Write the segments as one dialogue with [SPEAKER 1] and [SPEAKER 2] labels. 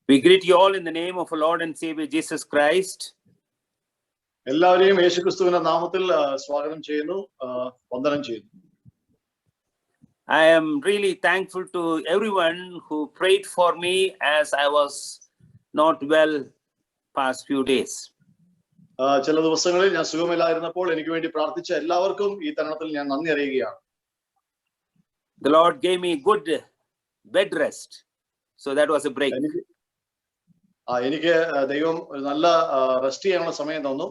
[SPEAKER 1] We greet you all in the name of our Lord and Savior Jesus Christ.
[SPEAKER 2] എല്ലാവരെയും യേശുക്രിസ്തുവിന്റെ നാമത്തിൽ സ്വാഗതം ചെയ്യുന്നു, വന്ദനം ചെയ്യുന്നു.
[SPEAKER 1] I am really thankful to everyone who prayed for me as I was not well past few days.
[SPEAKER 2] ചില ദിവസങ്ങളിൽ ഞാൻ സുഖമില്ലായിരുന്നപ്പോൾ എനിക്ക് വേണ്ടി പ്രാർത്ഥിച്ച എല്ലാവർക്കും ഈ തരുണത്തിൽ ഞാൻ നന്ദി അറിയിക്കുകയാണ്.
[SPEAKER 1] The Lord gave me good bed rest, so that was a break.
[SPEAKER 2] എനിക്ക് ദൈവം ഒരു നല്ല റെസ്റ്റ് ചെയ്യാനുള്ള സമയം തന്നു.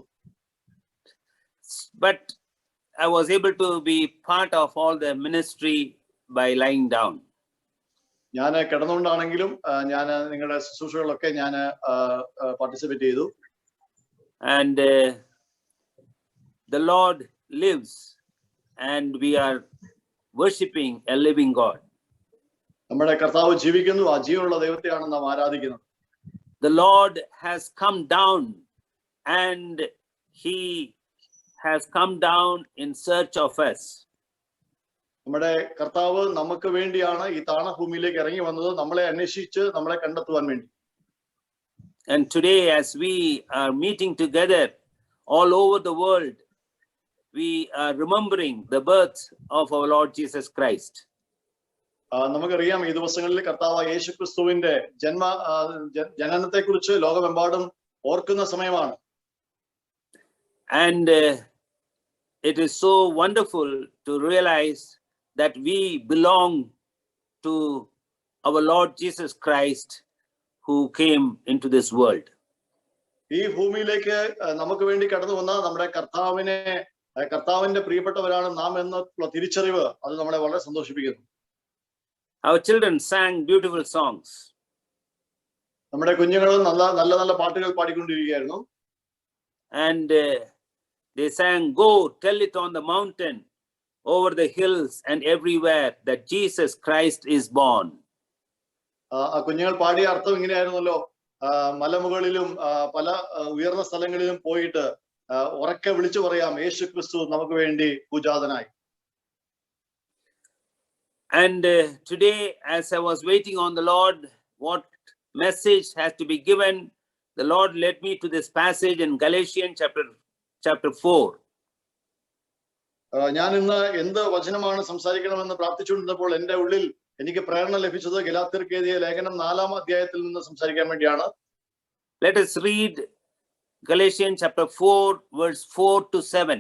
[SPEAKER 1] But I was able to be part of all the ministry by lying down.
[SPEAKER 2] ഞാൻ കിടന്നുകൊണ്ടാണെങ്കിലും ഞാൻ നിങ്ങളുടെ ശുശ്രൂഷകളൊക്കെ ഞാൻ പാർട്ടിസിപ്പേറ്റ് ചെയ്തു.
[SPEAKER 1] And the Lord lives and we are worshiping a living God.
[SPEAKER 2] നമ്മുടെ കർത്താവ് ജീവിക്കുന്നു, ആ ജീവനുള്ള ദൈവത്തെയാണ് നാം ആരാധിക്കുന്നത്.
[SPEAKER 1] The Lord has come down and he has come down in search of us.
[SPEAKER 2] നമ്മുടെ കർത്താവ് നമുക്ക് വേണ്ടിയാണ് ഈ താണഭൂമിയിലേക്ക് ഇറങ്ങി വന്നത്, നമ്മളെ അന്വേഷിച്ച് നമ്മളെ കണ്ടെത്തുവാൻ വേണ്ടി.
[SPEAKER 1] And today as we are meeting together all over the world, we are remembering the birth of our Lord Jesus Christ.
[SPEAKER 2] നമുക്കറിയാം ഈ ദിവസങ്ങളിൽ കർത്താവ് യേശുക്രിസ്തുവിന്റെ ജനനത്തെക്കുറിച്ച് ലോകമെമ്പാടും ഓർക്കുന്ന സമയമാണ്.
[SPEAKER 1] And it is so wonderful to realize that we belong to our Lord Jesus Christ who came into this world.
[SPEAKER 2] ഈ ഭൂമിയിലേക്ക് നമുക്ക് വേണ്ടി കടന്നു വന്ന നമ്മുടെ കർത്താവിന്റെ പ്രിയപ്പെട്ടവരാണ് നാം എന്നുള്ള തിരിച്ചറിവ് അത് നമ്മളെ വളരെ സന്തോഷിപ്പിക്കുന്നു.
[SPEAKER 1] Our children sang beautiful songs.
[SPEAKER 2] നമ്മുടെ കുഞ്ഞുങ്ങളും നല്ല നല്ല പാട്ടുകൾ പാടിക്കൊണ്ടിരിക്കുകയായിരുന്നു.
[SPEAKER 1] And they sang, "Go tell it on the mountain, over the hills and everywhere that Jesus Christ is born."
[SPEAKER 2] ആ കുഞ്ഞുങ്ങൾ പാടിയ അർത്ഥം ഇങ്ങനെയായിരുന്നല്ലോ, മലമുകളിലും പല ഉയർന്ന സ്ഥലങ്ങളിലും പോയിട്ട് ഉറക്കെ വിളിച്ചു പറയാം, യേശു ക്രിസ്തു നമുക്ക് വേണ്ടി പൂജാതനായി.
[SPEAKER 1] And today as I was waiting on the Lord, what message has to be given, the Lord led me to this passage in Galatians chapter 4.
[SPEAKER 2] ഞാൻ ഇന്ന് എന്ത് വചനമാണ് സംസാരിക്കണമെന്ന് പ്രാർത്ഥിച്ചുകൊണ്ടിരുന്നപ്പോൾ എന്റെ ഉള്ളിൽ എനിക്ക് പ്രേരണ ലഭിച്ചത് ഗലാത്യർക്ക് എഴുതിയ ലേഖനം 4-ാം അധ്യായത്തിൽ നിന്ന് സംസാരിക്കാൻ വേണ്ടിയാണ്.
[SPEAKER 1] Let us read Galatians chapter 4 verse 4 to 7.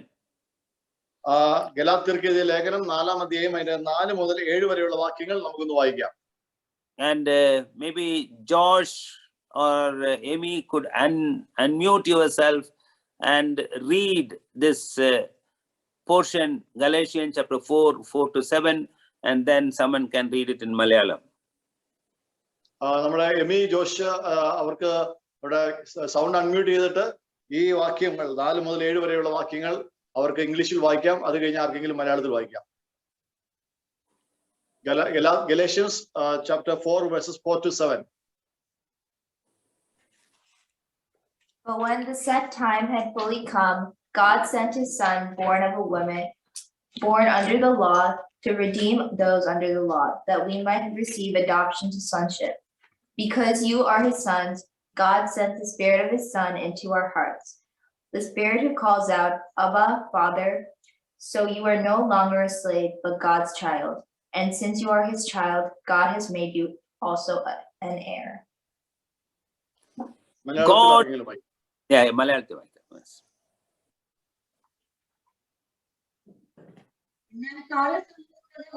[SPEAKER 2] ഗലാത്യർക്ക് എഴുതിയ ലേഖനം 4-ാം അധ്യായം അതിന്റെ 4 മുതൽ 7 വരെയുള്ള വാക്യങ്ങൾ നമുക്കൊന്ന് വായിക്കാം.
[SPEAKER 1] And maybe Josh or Amy could unmute yourself and read this portion, Galatians chapter 4 to 7, and then someone can read it in Malayalam.
[SPEAKER 2] നമ്മുടെ എമി ജോഷ് അവർക്ക് ഇവിടെ സൗണ്ട് അൺമ്യൂട്ട് ചെയ്തിട്ട് ഈ വാക്യങ്ങൾ 4 മുതൽ 7 വരെയുള്ള വാക്യങ്ങൾ അവർക്ക് ഇംഗ്ലീഷിൽ വായിക്കാം, അത് കഴിഞ്ഞ് ആർക്കെങ്കിലും മലയാളത്തിൽ വായിക്കാം. Galatians chapter 4 verses 4 to 7.
[SPEAKER 3] But when the set time had fully come, God sent his son, born of a woman, born under the law, to redeem those under the law, that we might receive adoption to sonship. Because you are his sons, God sent the Spirit of his Son into our hearts, the Spirit who calls out, Abba, Father. So you are no longer a slave, but God's child. And since you are his child, God has made you also an heir.
[SPEAKER 1] God, yeah, Malayalam.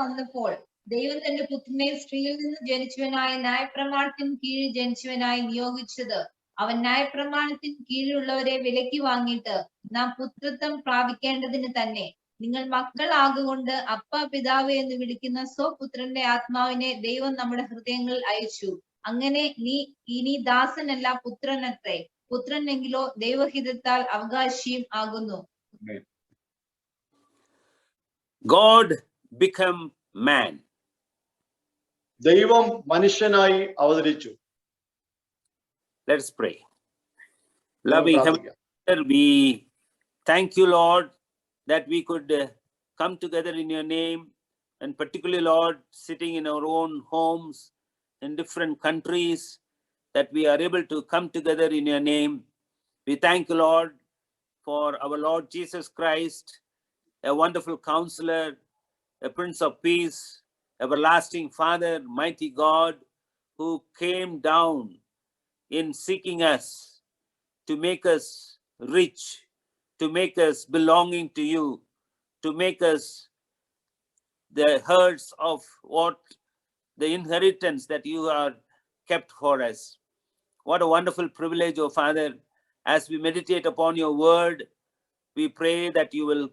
[SPEAKER 4] വന്നപ്പോൾ ദൈവം തന്റെ പുത്രനെ സ്ത്രീയിൽ നിന്ന് ജനിച്ചവനായ ന്യായപ്രമാണത്തിന് കീഴിൽ ജനിച്ചവനായി നിയോഗിച്ചത്, അവൻ ന്യായപ്രമാണത്തിന് കീഴിലുള്ളവരെ വിലക്കി വാങ്ങിയിട്ട് നാം പുത്രത്വം പ്രാപിക്കേണ്ടതിന് തന്നെ. നിങ്ങൾ മക്കളാകൊണ്ട് അപ്പ പിതാവ് എന്ന് വിളിക്കുന്ന സ്വപുത്രന്റെ ആത്മാവിനെ ദൈവം നമ്മുടെ ഹൃദയങ്ങളിൽ അയച്ചു. അങ്ങനെ നീ ഇനി ദാസനല്ല പുത്രനത്രേ, പുത്രനെങ്കിലോ ദൈവഹിതത്താൽ അവകാശിയും ആകുന്നു.
[SPEAKER 1] God became man.
[SPEAKER 2] ദൈവം മനുഷ്യനായി അവതരിച്ചു.
[SPEAKER 1] Let us pray. Loving Heavenly Father, we thank you, Lord, that we could come together in your name, and particularly, Lord, sitting in our own homes in different countries, that we are able to come together in your name. We thank you, Lord, for our Lord Jesus Christ, a wonderful counselor, a Prince of Peace, everlasting Father, mighty God, who came down in seeking us to make us rich, to make us belonging to you, to make us the herds of what the inheritance that you are kept for us. What a wonderful privilege, O Father. As we meditate upon your word, we pray that you will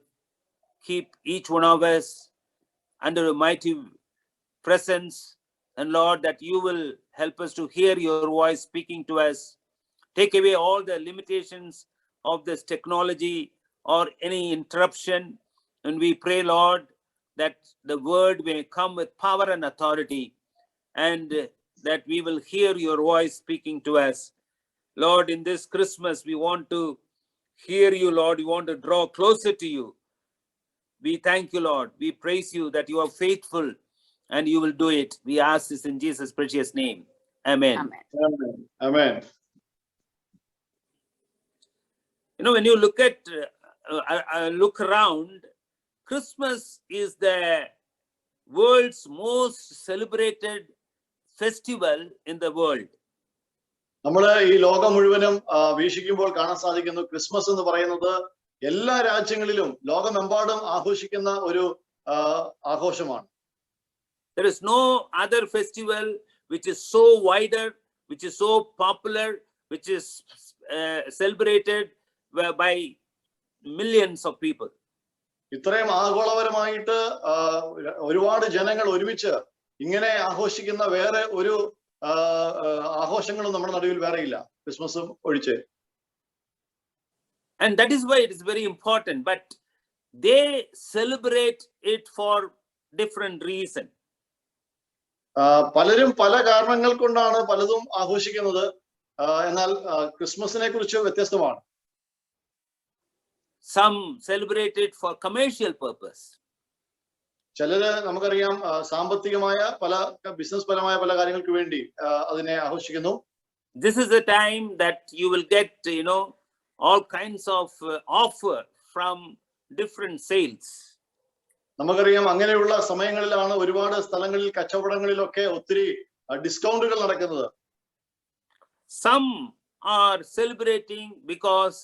[SPEAKER 1] keep each one of us under a mighty presence. And Lord, that you will help us to hear your voice speaking to us. Take away all the limitations of this technology or any interruption. And we pray, Lord, that the word may come with power and authority, and that we will hear your voice speaking to us. Lord, in this Christmas, we want to hear you, Lord. We want to draw closer to you. We thank you, Lord. We praise you that you are faithful and you will do it. We ask this in Jesus' precious name. Amen.
[SPEAKER 3] Amen.
[SPEAKER 2] Amen.
[SPEAKER 1] You know, when you look at, look around, Christmas is the world's most celebrated festival in the world.
[SPEAKER 2] നമ്മൾ ഈ ലോകം മുഴുവനും വീക്ഷിക്കുമ്പോൾ കാണാൻ സാധിക്കുന്നു Christmas എന്ന് പറയുന്നത് എല്ലാ രാജ്യങ്ങളിലും ലോകമെമ്പാടും ആഘോഷിക്കുന്ന ഒരു ആഘോഷമാണ്.
[SPEAKER 1] There is no other festival which is so wider, which is so popular, which is celebrated by millions of people.
[SPEAKER 2] ഇത്രയും ആഗോളപരമായിട്ട് ഒരുപാട് ജനങ്ങൾ ഒരുമിച്ച് ഇങ്ങനെ ആഘോഷിക്കുന്ന വേറെ ഒരു ആഘോഷങ്ങളും നമ്മുടെ നടുവിൽ വേറെയില്ല, ക്രിസ്മസും ഒഴിച്ച്.
[SPEAKER 1] And that is why it is very important, but they celebrate it for different reason.
[SPEAKER 2] പലരും പല കാരണങ്ങൾ കൊണ്ടാണ് പലതും ആഘോഷിക്കുന്നത്. എന്നാൽ ക്രിസ്മസിനെ കുറിച്ച് വ്യത്യസ്തമാണ്.
[SPEAKER 1] Some celebrate it for commercial purpose.
[SPEAKER 2] ചിലര് നമുക്കറിയാം സാമ്പത്തികമായ പല ബിസിനസ് പരമായ പല കാര്യങ്ങൾക്ക് വേണ്ടി അതിനെ ആഘോഷിക്കുന്നു.
[SPEAKER 1] This is the time that you will get, you know, all kinds of offer from different sales.
[SPEAKER 2] നമുക്കറിയാം അങ്ങനെയുള്ള സമയങ്ങളിലാണ് ഒരുപാട് സ്ഥലങ്ങളിൽ കച്ചവടങ്ങളിലൊക്കെ ഒത്തിരി ഡിസ്കൗണ്ടുകൾ നടക്കുന്നത്.
[SPEAKER 1] Some are celebrating because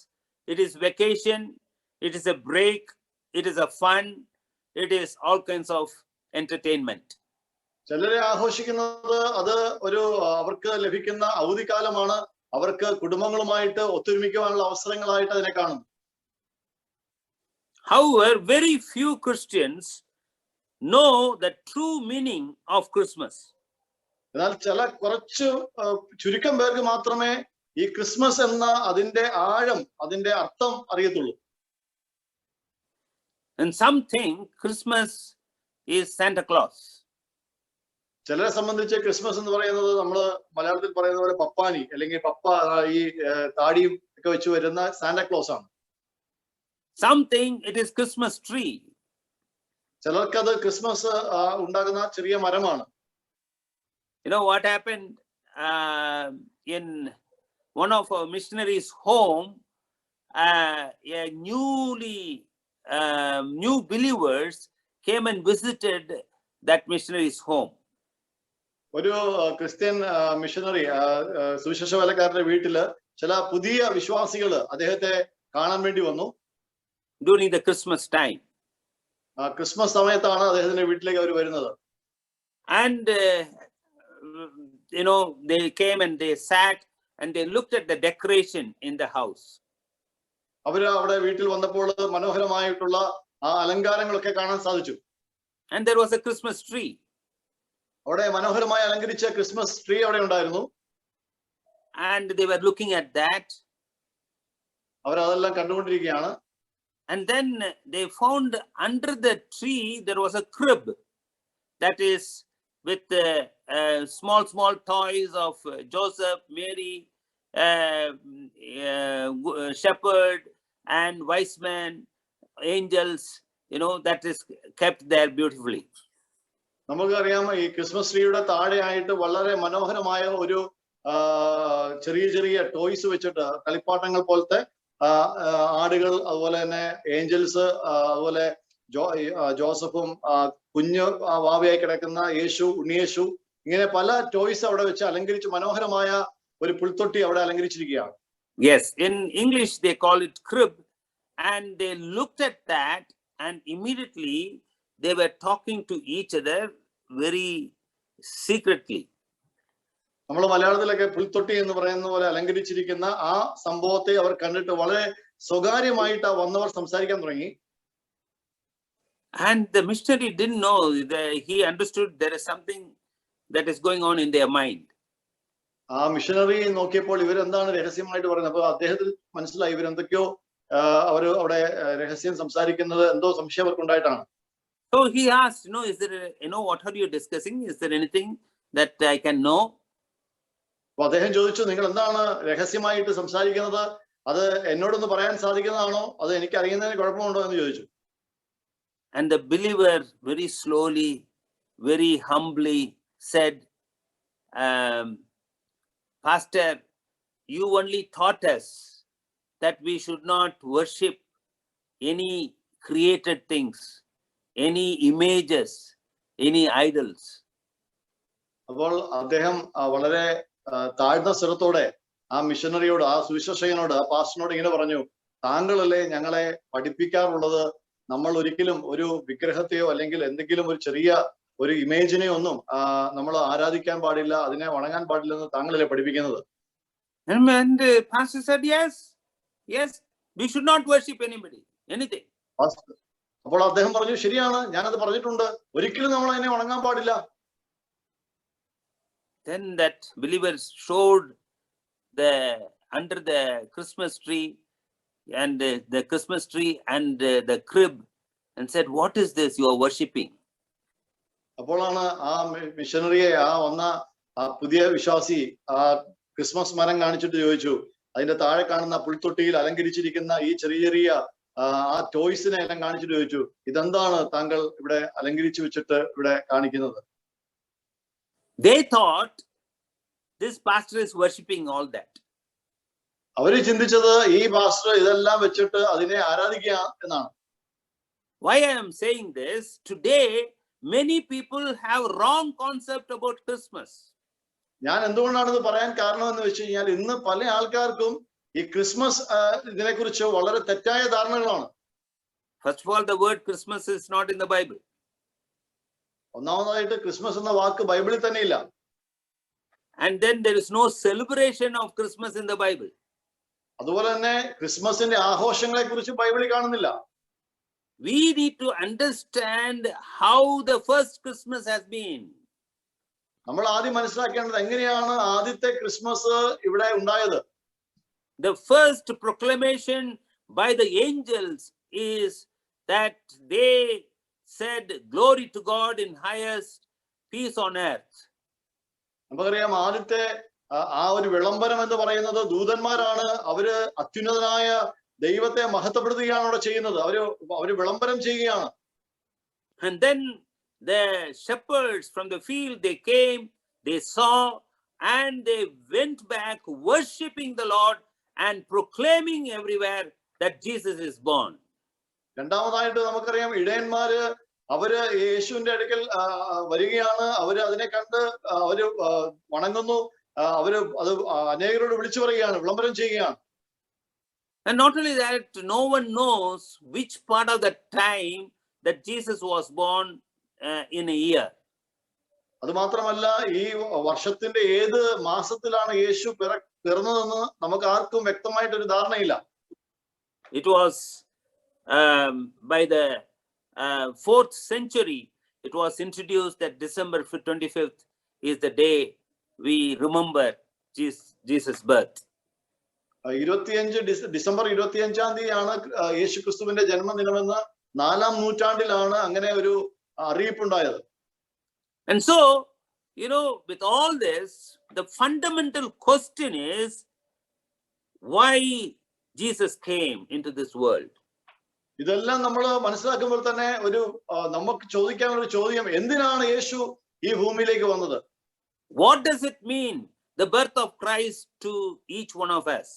[SPEAKER 1] it is vacation, it is a break, it is a fun, it is all kinds of entertainment.
[SPEAKER 2] ചിലരെ ആഘോഷിക്കുന്നത് അത് ഒരു അവർക്ക് ലഭിക്കുന്ന അവധിക്കാലമാണ്, അവർക്ക് കുടുംബങ്ങളുമായിട്ട് ഒത്തൊരുമിക്കുവാനുള്ള അവസരങ്ങളായിട്ട് അതിനെ കാണുന്നു.
[SPEAKER 1] However, very few Christians know the true meaning of Christmas.
[SPEAKER 2] എന്നാൽ കുറച്ച് ചുരുക്കം പേർക്ക് മാത്രമേ ഈ ക്രിസ്മസ് എന്ന അതിന്റെ ആഴം, അതിന്റെ അർത്ഥം അറിയത്തുള്ളൂ.
[SPEAKER 1] And some think Christmas is Santa Claus.
[SPEAKER 2] ചിലരെ സംബന്ധിച്ച് ക്രിസ്മസ് എന്ന് പറയുന്നത് നമ്മള് മലയാളത്തിൽ പറയുന്ന പോലെ പപ്പാനി അല്ലെങ്കിൽ പപ്പ ഈ താടിയും ഒക്കെ വെച്ച് വരുന്ന സാന്റാക്ലോസ് ആണ്.
[SPEAKER 1] Some think it is Christmas tree.
[SPEAKER 2] ചിലർക്കത് ക്രിസ്മസ് ഉണ്ടാകുന്ന ചെറിയ മരമാണ്.
[SPEAKER 1] You know what happened in one of our missionaries' home? A new believers came and visited that missionary's home.
[SPEAKER 2] ഒരു ക്രിസ്ത്യൻ മിഷനറി സുവിശേഷ വേലക്കാരന്റെ വീട്ടില് ചില പുതിയ വിശ്വാസികള് അദ്ദേഹത്തെ കാണാൻ വേണ്ടി വന്നു.
[SPEAKER 1] During the Christmas time.
[SPEAKER 2] Christmas സമയത്താണ് അദ്ദേഹത്തിന്റെ വീട്ടിലേക്ക് അവർ വരുന്നത്.
[SPEAKER 1] And you know, they came and they sat and they looked at the decoration in the house.
[SPEAKER 2] അവര് അവിടെ വീട്ടിൽ വന്നപ്പോൾ മനോഹരമായിട്ടുള്ള ആ അലങ്കാരങ്ങളൊക്കെ കാണാൻ സാധിച്ചു.
[SPEAKER 1] And there was a Christmas tree.
[SPEAKER 2] അവിടെ മനോഹരമായി അലങ്കരിച്ച ക്രിസ്മസ് ട്രീ അവിടെ ഉണ്ടായിരുന്നു.
[SPEAKER 1] And they were looking at that.
[SPEAKER 2] അവർ അതെല്ലാം കണ്ടുകൊണ്ടിരിക്കുകയാണ്.
[SPEAKER 1] And then they found under the tree there was a crib that is with small toys of Joseph, Mary, shepherd and wise men, angels, you know, that is kept there beautifully.
[SPEAKER 2] നമുക്കറിയാം ഈ Christmas ട്രീയുടെ താഴെയായിട്ട് വളരെ മനോഹരമായ ഒരു ചെറിയ ചെറിയ toys വെച്ചിട്ട് കളിപ്പാട്ടങ്ങൾ പോലത്തെ ആടുകൾ, അതുപോലെ തന്നെ ഏഞ്ചൽസ്, അതുപോലെ ജോസഫും കുഞ്ഞ് വാവയായി കിടക്കുന്ന യേശു, ഉണ്ണിയേശു, ഇങ്ങനെ പല ടോയ്സ് അവിടെ വെച്ച് അലങ്കരിച്ച് മനോഹരമായ ഒരു പുൽത്തൊട്ടി അവിടെ അലങ്കരിച്ചിരിക്കുകയാണ്.
[SPEAKER 1] Yes, in English they call it crib, and they looked at that and immediately they were talking to each other very secretly.
[SPEAKER 2] നമ്മൾ മലയാളത്തിലൊക്കെ പുൽത്തൊട്ടി എന്ന് പറയുന്ന പോലെ അലങ്കരിച്ചിരിക്കുന്ന ആ സംഭവത്തെ അവർ കണ്ടിട്ട് വളരെ സ്വകാര്യമായിട്ട് വന്നവർ സംസാരിക്കാൻ തുടങ്ങി.
[SPEAKER 1] And the missionary didn't know, he understood there is something that is going on in their mind.
[SPEAKER 2] ആ മിഷനറി നോക്കിയപ്പോൾ ഇവരെന്താണ് രഹസ്യമായിട്ട് പറയുന്നത്. അപ്പൊ അദ്ദേഹത്തിന് മനസ്സിലായി ഇവരെന്തൊക്കെയോ അവര് അവിടെ രഹസ്യം സംസാരിക്കുന്നത് എന്തോ സംശയം അവർക്കുണ്ടായിട്ടാണ്.
[SPEAKER 1] So he asked, is there, what are you discussing? Is there anything that I can know?
[SPEAKER 2] അപ്പൊ അദ്ദേഹം ചോദിച്ചു, നിങ്ങൾ എന്താണ് രഹസ്യമായിട്ട് സംസാരിക്കുന്നത്? അത് എന്നോടൊന്ന് പറയാൻ സാധിക്കുന്നതാണോ? അത് എനിക്ക് അറിയുന്നതിന് കുഴപ്പമുണ്ടോ എന്ന് ചോദിച്ചു.
[SPEAKER 1] And the believer very slowly, very humbly said, Pastor, you only taught us that we should not worship any created things, any images, any idols.
[SPEAKER 2] അപ്പോൾ അദ്ദേഹം വളരെ താഴ്ന്ന സ്വരത്തോടെ ആ മിഷനറിയോട്, ആ സുവിശേഷകനോട്, ആ പാസ്റ്ററിനോട് ഇങ്ങനെ പറഞ്ഞു, താങ്കളല്ലേ ഞങ്ങളെ പഠിപ്പിക്കാറുള്ളത്, നമ്മൾ ഒരിക്കലും ഒരു വിഗ്രഹത്തെയോ അല്ലെങ്കിൽ എന്തെങ്കിലും ഒരു ചെറിയ ഒരു ഇമേജിനെയോ ഒന്നും നമ്മൾ ആരാധിക്കാൻ പാടില്ല, അതിനെ വണങ്ങാൻ പാടില്ല എന്ന് താങ്കളല്ലേ പഠിപ്പിക്കുന്നത്.
[SPEAKER 1] And pastor said, yes, we should not worship anybody, anything.
[SPEAKER 2] അപ്പോൾ അദ്ദേഹം പറഞ്ഞു, ശരിയാണ്, ഞാനത് പറഞ്ഞിട്ടുണ്ട്, ഒരിക്കലും നമ്മൾ അതിനെ വണങ്ങാൻ പാടില്ല.
[SPEAKER 1] Then that believer showed under the Christmas tree and the Christmas tree and the crib and said, what is this you are worshipping?
[SPEAKER 2] അപ്പോഴാണ് ആ മിഷനറിയെ, ആ വന്ന ആ പുതിയ വിശ്വാസി ആ ക്രിസ്മസ് മരം കാണിച്ചിട്ട് ചോദിച്ചു, അതിന്റെ താഴെ കാണുന്ന പുൽത്തൊട്ടിയിൽ അലങ്കരിച്ചിരിക്കുന്ന ഈ ചെറിയ ചെറിയ ആ ടോയ്സിനെ എല്ലാം കാണിച്ചിട്ട് ചോദിച്ചു, ഇതെന്താണ് താങ്കൾ ഇവിടെ അലങ്കരിച്ചു വെച്ചിട്ട് ഇവിടെ കാണിക്കുന്നത്?
[SPEAKER 1] They thought this pastor is worshipping all that.
[SPEAKER 2] അവര് ചിന്തിച്ചത് ഈ പാസ്റ്റർ ഇതെല്ലാം വെച്ചിട്ട് അതിനെ ആരാധിക്കുക എന്നാണ്.
[SPEAKER 1] Why I am saying this? Today many people have wrong concept about Christmas.
[SPEAKER 2] ഞാൻ എന്തുകൊണ്ടാണ് ഇത് പറയാൻ കാരണം എന്ന് വെച്ച് കഴിഞ്ഞാൽ, ഇന്ന് പല ആൾക്കാർക്കും ഈ ക്രിസ്മസ് ഇതിനെ കുറിച്ച് വളരെ തെറ്റായ ധാരണകളാണ്.
[SPEAKER 1] First of all, the word Christmas is not in the Bible.
[SPEAKER 2] ഒന്നാമതായിട്ട് ക്രിസ്മസ് എന്ന വാക്ക് ബൈബിളിൽ തന്നെ ഇല്ല.
[SPEAKER 1] And then there is no celebration of Christmas in the Bible.
[SPEAKER 2] അതുപോലെ തന്നെ ക്രിസ്മസിന്റെ ആഘോഷങ്ങളെ കുറിച്ച് ബൈബിളിൽ കാണുന്നില്ല.
[SPEAKER 1] We need to understand how the first Christmas has been.
[SPEAKER 2] നമ്മൾ ആദ്യം മനസ്സിലാക്കേണ്ടത് എങ്ങനെയാണ് ആദ്യത്തെ ക്രിസ്മസ് ഇവിടെ ഉണ്ടായത്.
[SPEAKER 1] The first proclamation by the angels is that they said, glory to God in highest, peace on earth.
[SPEAKER 2] നമുക്കറിയാം, ആദ്യത്തെ ആ ഒരു വിളംബരം എന്ന് പറയുന്നത് ദൂതന്മാരാണ്. അവര് അത്യുന്നതനായ ദൈവത്തെ മഹത്വപ്പെടുത്തുകയാണ് അവിടെ ചെയ്യുന്നത്. അവര് വിളംബരം ചെയ്യുകയാണ്.
[SPEAKER 1] And then the shepherds from the field, they came, they saw, and they went back worshiping the Lord and proclaiming everywhere that Jesus is born.
[SPEAKER 2] രണ്ടാമതായിട്ട് നമുക്കറിയാം, ഇടയന്മാര് അവര് യേശുവിന്റെ അടുക്കൽ വരികയാണ്. അവര് അതിനെ കണ്ട് അവര് വണങ്ങുന്നു. അവര് അത് അനേകരോട് വിളിച്ചു പറയുകയാണ്, വിളംബരം ചെയ്യുകയാണ്.
[SPEAKER 1] And not only that, no one knows which part of the time that Jesus was born in a year.
[SPEAKER 2] അത് മാത്രമല്ല, ഈ വർഷത്തിന്റെ ഏത് മാസത്തിലാണ് യേശു പിറന്നതെന്ന് നമുക്ക് ആർക്കും വ്യക്തമായിട്ടൊരു ധാരണയില്ല.
[SPEAKER 1] It was by the 4th century, it was introduced that December 25th is the day we remember Jesus' birth.
[SPEAKER 2] December 25-ാം തീയതിയാണ് യേശു ക്രിസ്തുവിന്റെ ജന്മദിനമെന്ന് 4-ാം നൂറ്റാണ്ടിലാണ് അങ്ങനെ ഒരു അറിയിപ്പുണ്ടായത്.
[SPEAKER 1] And so, with all this, the fundamental question is why Jesus came into this world.
[SPEAKER 2] ഇതെല്ലാം നമ്മൾ മനസ്സിലാക്കുമ്പോൾ തന്നെ നമുക്ക് ചോദിക്കാനുള്ള ഒരു ചോദ്യം, എന്തിനാണ് യേശു ഈ ഭൂമിയിലേക്ക് വന്നത്?
[SPEAKER 1] What does it mean the birth of Christ to each one of us?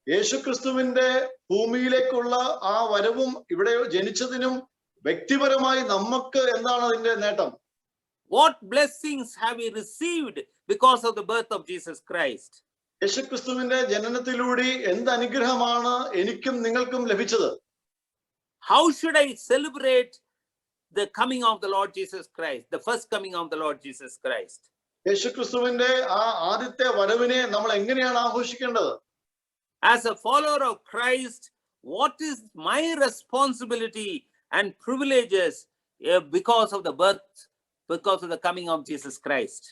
[SPEAKER 2] യേശുക്രിസ്തുവിന്റെ ഭൂമിയിലേക്കുള്ള ആ വരവും ഇവിടെ ജനിച്ചതിനും വ്യക്തിപരമായി നമുക്ക് എന്താണ് അതിന്റെ നേട്ടം?
[SPEAKER 1] What blessings have we received because of the birth of Jesus Christ?
[SPEAKER 2] യേശുക്രിസ്തുവിന്റെ ജനനത്തിലൂടെ എന്ത് അനുഗ്രഹമാണ് എനിക്കും നിങ്ങൾക്കും ലഭിച്ചത്?
[SPEAKER 1] How should I celebrate the coming of the Lord Jesus Christ, the first coming of the Lord Jesus Christ?
[SPEAKER 2] യേശുക്രിസ്തുവിന്റെ ആ ആദ്യത്തെ വരവിനെ നമ്മൾ എങ്ങനെയാണ് ആഘോഷിക്കേണ്ടത്?
[SPEAKER 1] As a follower of Christ, what is my responsibility and privileges because of the birth, because of the coming of Jesus Christ?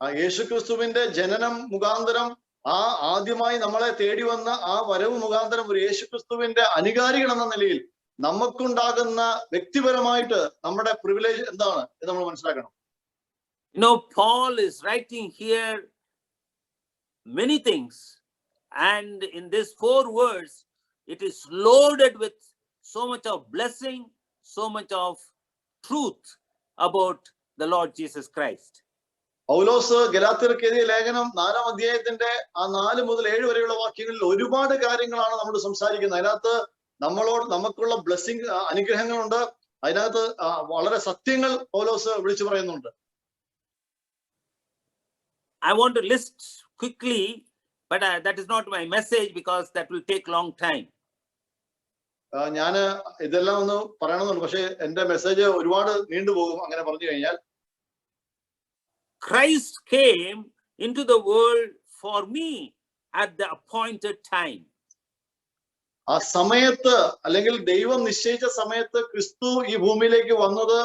[SPEAKER 2] ആ യേശുക്രിസ്തുവിന്റെ ജനനം മുഖാന്തരം ആ ആദ്യമായി നമ്മളെ തേടി വന്ന ആ വരവ് മുഖാന്തരം ഒരു യേശുക്രിസ്തുവിന്റെ അനുകാരികൾ എന്ന നിലയിൽ നമുക്കുണ്ടാകുന്ന വ്യക്തിപരമായിട്ട് നമ്മുടെ പ്രിവിലേജ് എന്താണ് എന്ന് നമ്മൾ മനസ്സിലാക്കണം.
[SPEAKER 1] You know, Paul is writing here many things, and in this 4 words, it is loaded with so much of blessing, so much of truth about the Lord Jesus Christ.
[SPEAKER 2] പൗലോസ് ഗലാത്യർക്ക് എഴുതിയ ലേഖനം 4-ാം അധ്യായത്തിന്റെ ആ 4 മുതൽ 7 വരെയുള്ള വാക്യങ്ങളിൽ ഒരുപാട് കാര്യങ്ങളാണ് നമ്മൾ സംസാരിക്കുന്നത്. അതിനകത്ത് നമുക്കുള്ള ബ്ലെസ്സിങ് അനുഗ്രഹങ്ങളുണ്ട്. അതിനകത്ത് വളരെ സത്യങ്ങൾ പൗലോസ് വിളിച്ചു പറയുന്നുണ്ട്.
[SPEAKER 1] I want to list quickly, but that is not my message because that will take long time.
[SPEAKER 2] ഞാൻ ഇതെല്ലാം ഒന്ന് പറയണമെന്നുണ്ട്, പക്ഷെ എന്റെ മെസ്സേജ് ഒരുപാട് നീണ്ടുപോകും അങ്ങനെ പറഞ്ഞു കഴിഞ്ഞാൽ.
[SPEAKER 1] Christ came into the world for me at the appointed time.
[SPEAKER 2] ആ സമയത്ത് അല്ലെങ്കിൽ ദൈവം നിശ്ചയിച്ച സമയത്ത് ക്രിസ്തു ഈ ഭൂമിയിലേക്ക് വന്നത്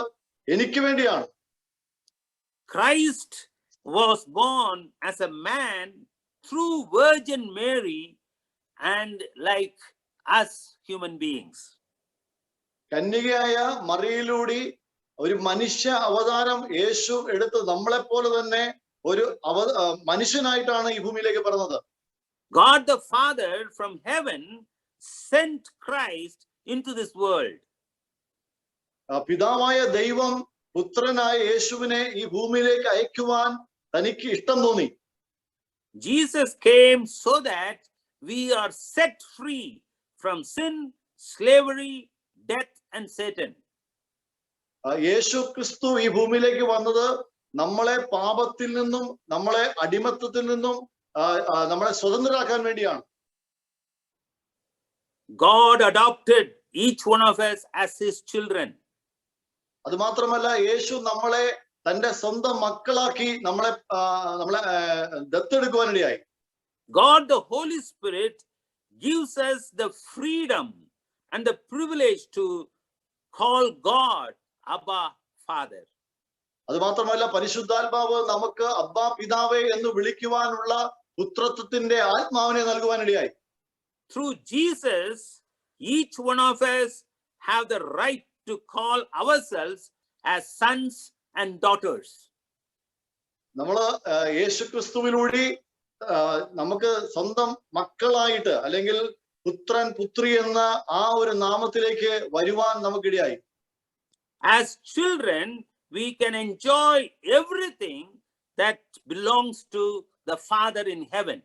[SPEAKER 2] എനിക്ക് വേണ്ടിയാണ്.
[SPEAKER 1] Christ was born as a man through Virgin Mary and like us human beings.
[SPEAKER 2] കന്യകയായ മറിയയിലൂടെ ഒരു മനുഷ്യ അവതാരം യേശു എടുത്ത് നമ്മളെപ്പോലെ തന്നെ ഒരു മനുഷ്യനായിട്ടാണ് ഈ ഭൂമിയിലേക്ക് പറഞ്ഞത്.
[SPEAKER 1] God the Father from heaven sent Christ into this world.
[SPEAKER 2] പിതാവായ ദൈവം പുത്രനായ യേശുവിനെ ഈ ഭൂമിയിലേക്ക് അയക്കുവാൻ തനിക്ക് ഇഷ്ടം തോന്നി.
[SPEAKER 1] Jesus came so that we are set free from sin, slavery, death and Satan.
[SPEAKER 2] യേശു ക്രിസ്തു ഈ ഭൂമിയിലേക്ക് വന്നത് നമ്മളെ പാപത്തിൽ നിന്നും നമ്മളെ അടിമത്തത്തിൽ നിന്നും നമ്മളെ സ്വതന്ത്രരാക്കാൻ വേണ്ടിയാണ്.
[SPEAKER 1] God adopted each one of us as his children.
[SPEAKER 2] അത് മാത്രമല്ല യേശു നമ്മളെ തന്റെ സ്വന്തം മക്കളാക്കി നമ്മളെ ദത്തെടുക്കുവാനിടയായി.
[SPEAKER 1] God the Holy Spirit gives us the freedom and the privilege to call God Abba Father.
[SPEAKER 2] അത് മാത്രമല്ല പരിശുദ്ധാത്മാവ് നമുക്ക് അബ്ബാ പിതാവേ എന്ന് വിളിക്കുവാനുള്ള പുത്രത്വത്തിന്റെ ആത്മാവിനെ നൽകുവാനിടയായി.
[SPEAKER 1] Through Jesus, each one of us have the right to call ourselves as sons and daughters.
[SPEAKER 2] നമ്മള് യേശു ക്രിസ്തുവിലൂടെ നമുക്ക് സ്വന്തം മക്കളായിട്ട് അല്ലെങ്കിൽ പുത്രൻ പുത്രി എന്ന ആ ഒരു നാമത്തിലേക്ക് വരുവാൻ നമുക്കിടയായി.
[SPEAKER 1] As children, we can enjoy everything that belongs to the Father in heaven.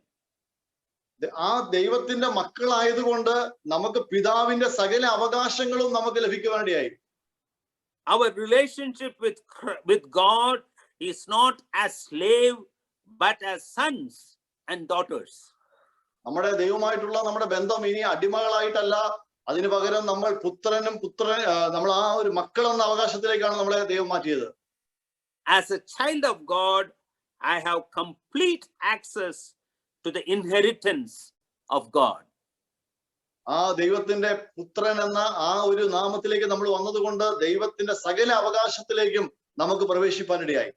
[SPEAKER 2] ആ ദൈവത്തിന്റെ മക്കളായതുകൊണ്ട് നമുക്ക് പിതാവിന്റെ സകല അവകാശങ്ങളും നമുക്ക് ലഭിക്കുവാനിടയായി.
[SPEAKER 1] Our relationship with God is not as slave but as sons and daughters.
[SPEAKER 2] നമ്മുടെ ദൈവമായിട്ടുള്ള നമ്മുടെ ബന്ധം ഇനി അടിമകളായിട്ടല്ല, അതിനു പകരം നമ്മൾ നമ്മൾ ആ ഒരു മക്കൾ എന്ന അവകാശത്തിലേക്കാണ് നമ്മളെ ദൈവം മാറ്റിയത്.
[SPEAKER 1] As a child of God, I have complete access to the inheritance of God.
[SPEAKER 2] ആ ദൈവത്തിന്റെ പുത്രൻ എന്ന ആ ഒരു നാമത്തിലേക്ക് നമ്മൾ വന്നതുകൊണ്ട് ദൈവത്തിന്റെ സകല അവകാശത്തിലേക്കും നമുക്ക് പ്രവേശിപ്പാനിടയായി.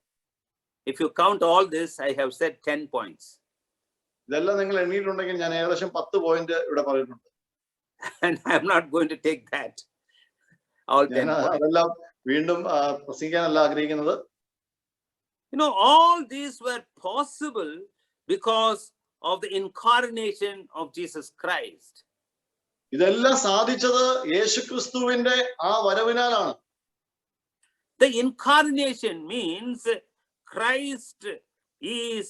[SPEAKER 1] If you count all this, I have said 10 points.
[SPEAKER 2] ഇതെല്ലാം നിങ്ങൾ എണ്ണിയിട്ടുണ്ടെങ്കിൽ ഞാൻ ഏകദേശം 10 പോയിന്റ് ഇവിടെ പറഞ്ഞിട്ടുണ്ട്.
[SPEAKER 1] And I'm not going to take that. All 10 points.
[SPEAKER 2] അതെല്ലാം വീണ്ടും പ്രസംഗിക്കാനല്ല ആഗ്രഹിക്കുന്നത്.
[SPEAKER 1] You know, all these were possible because of the incarnation of Jesus Christ.
[SPEAKER 2] ഇതെല്ലാം സാധിച്ചത് യേശുക്രിസ്തുവിന്റെ ആ വരവിനാലാണ്.
[SPEAKER 1] The incarnation means Christ is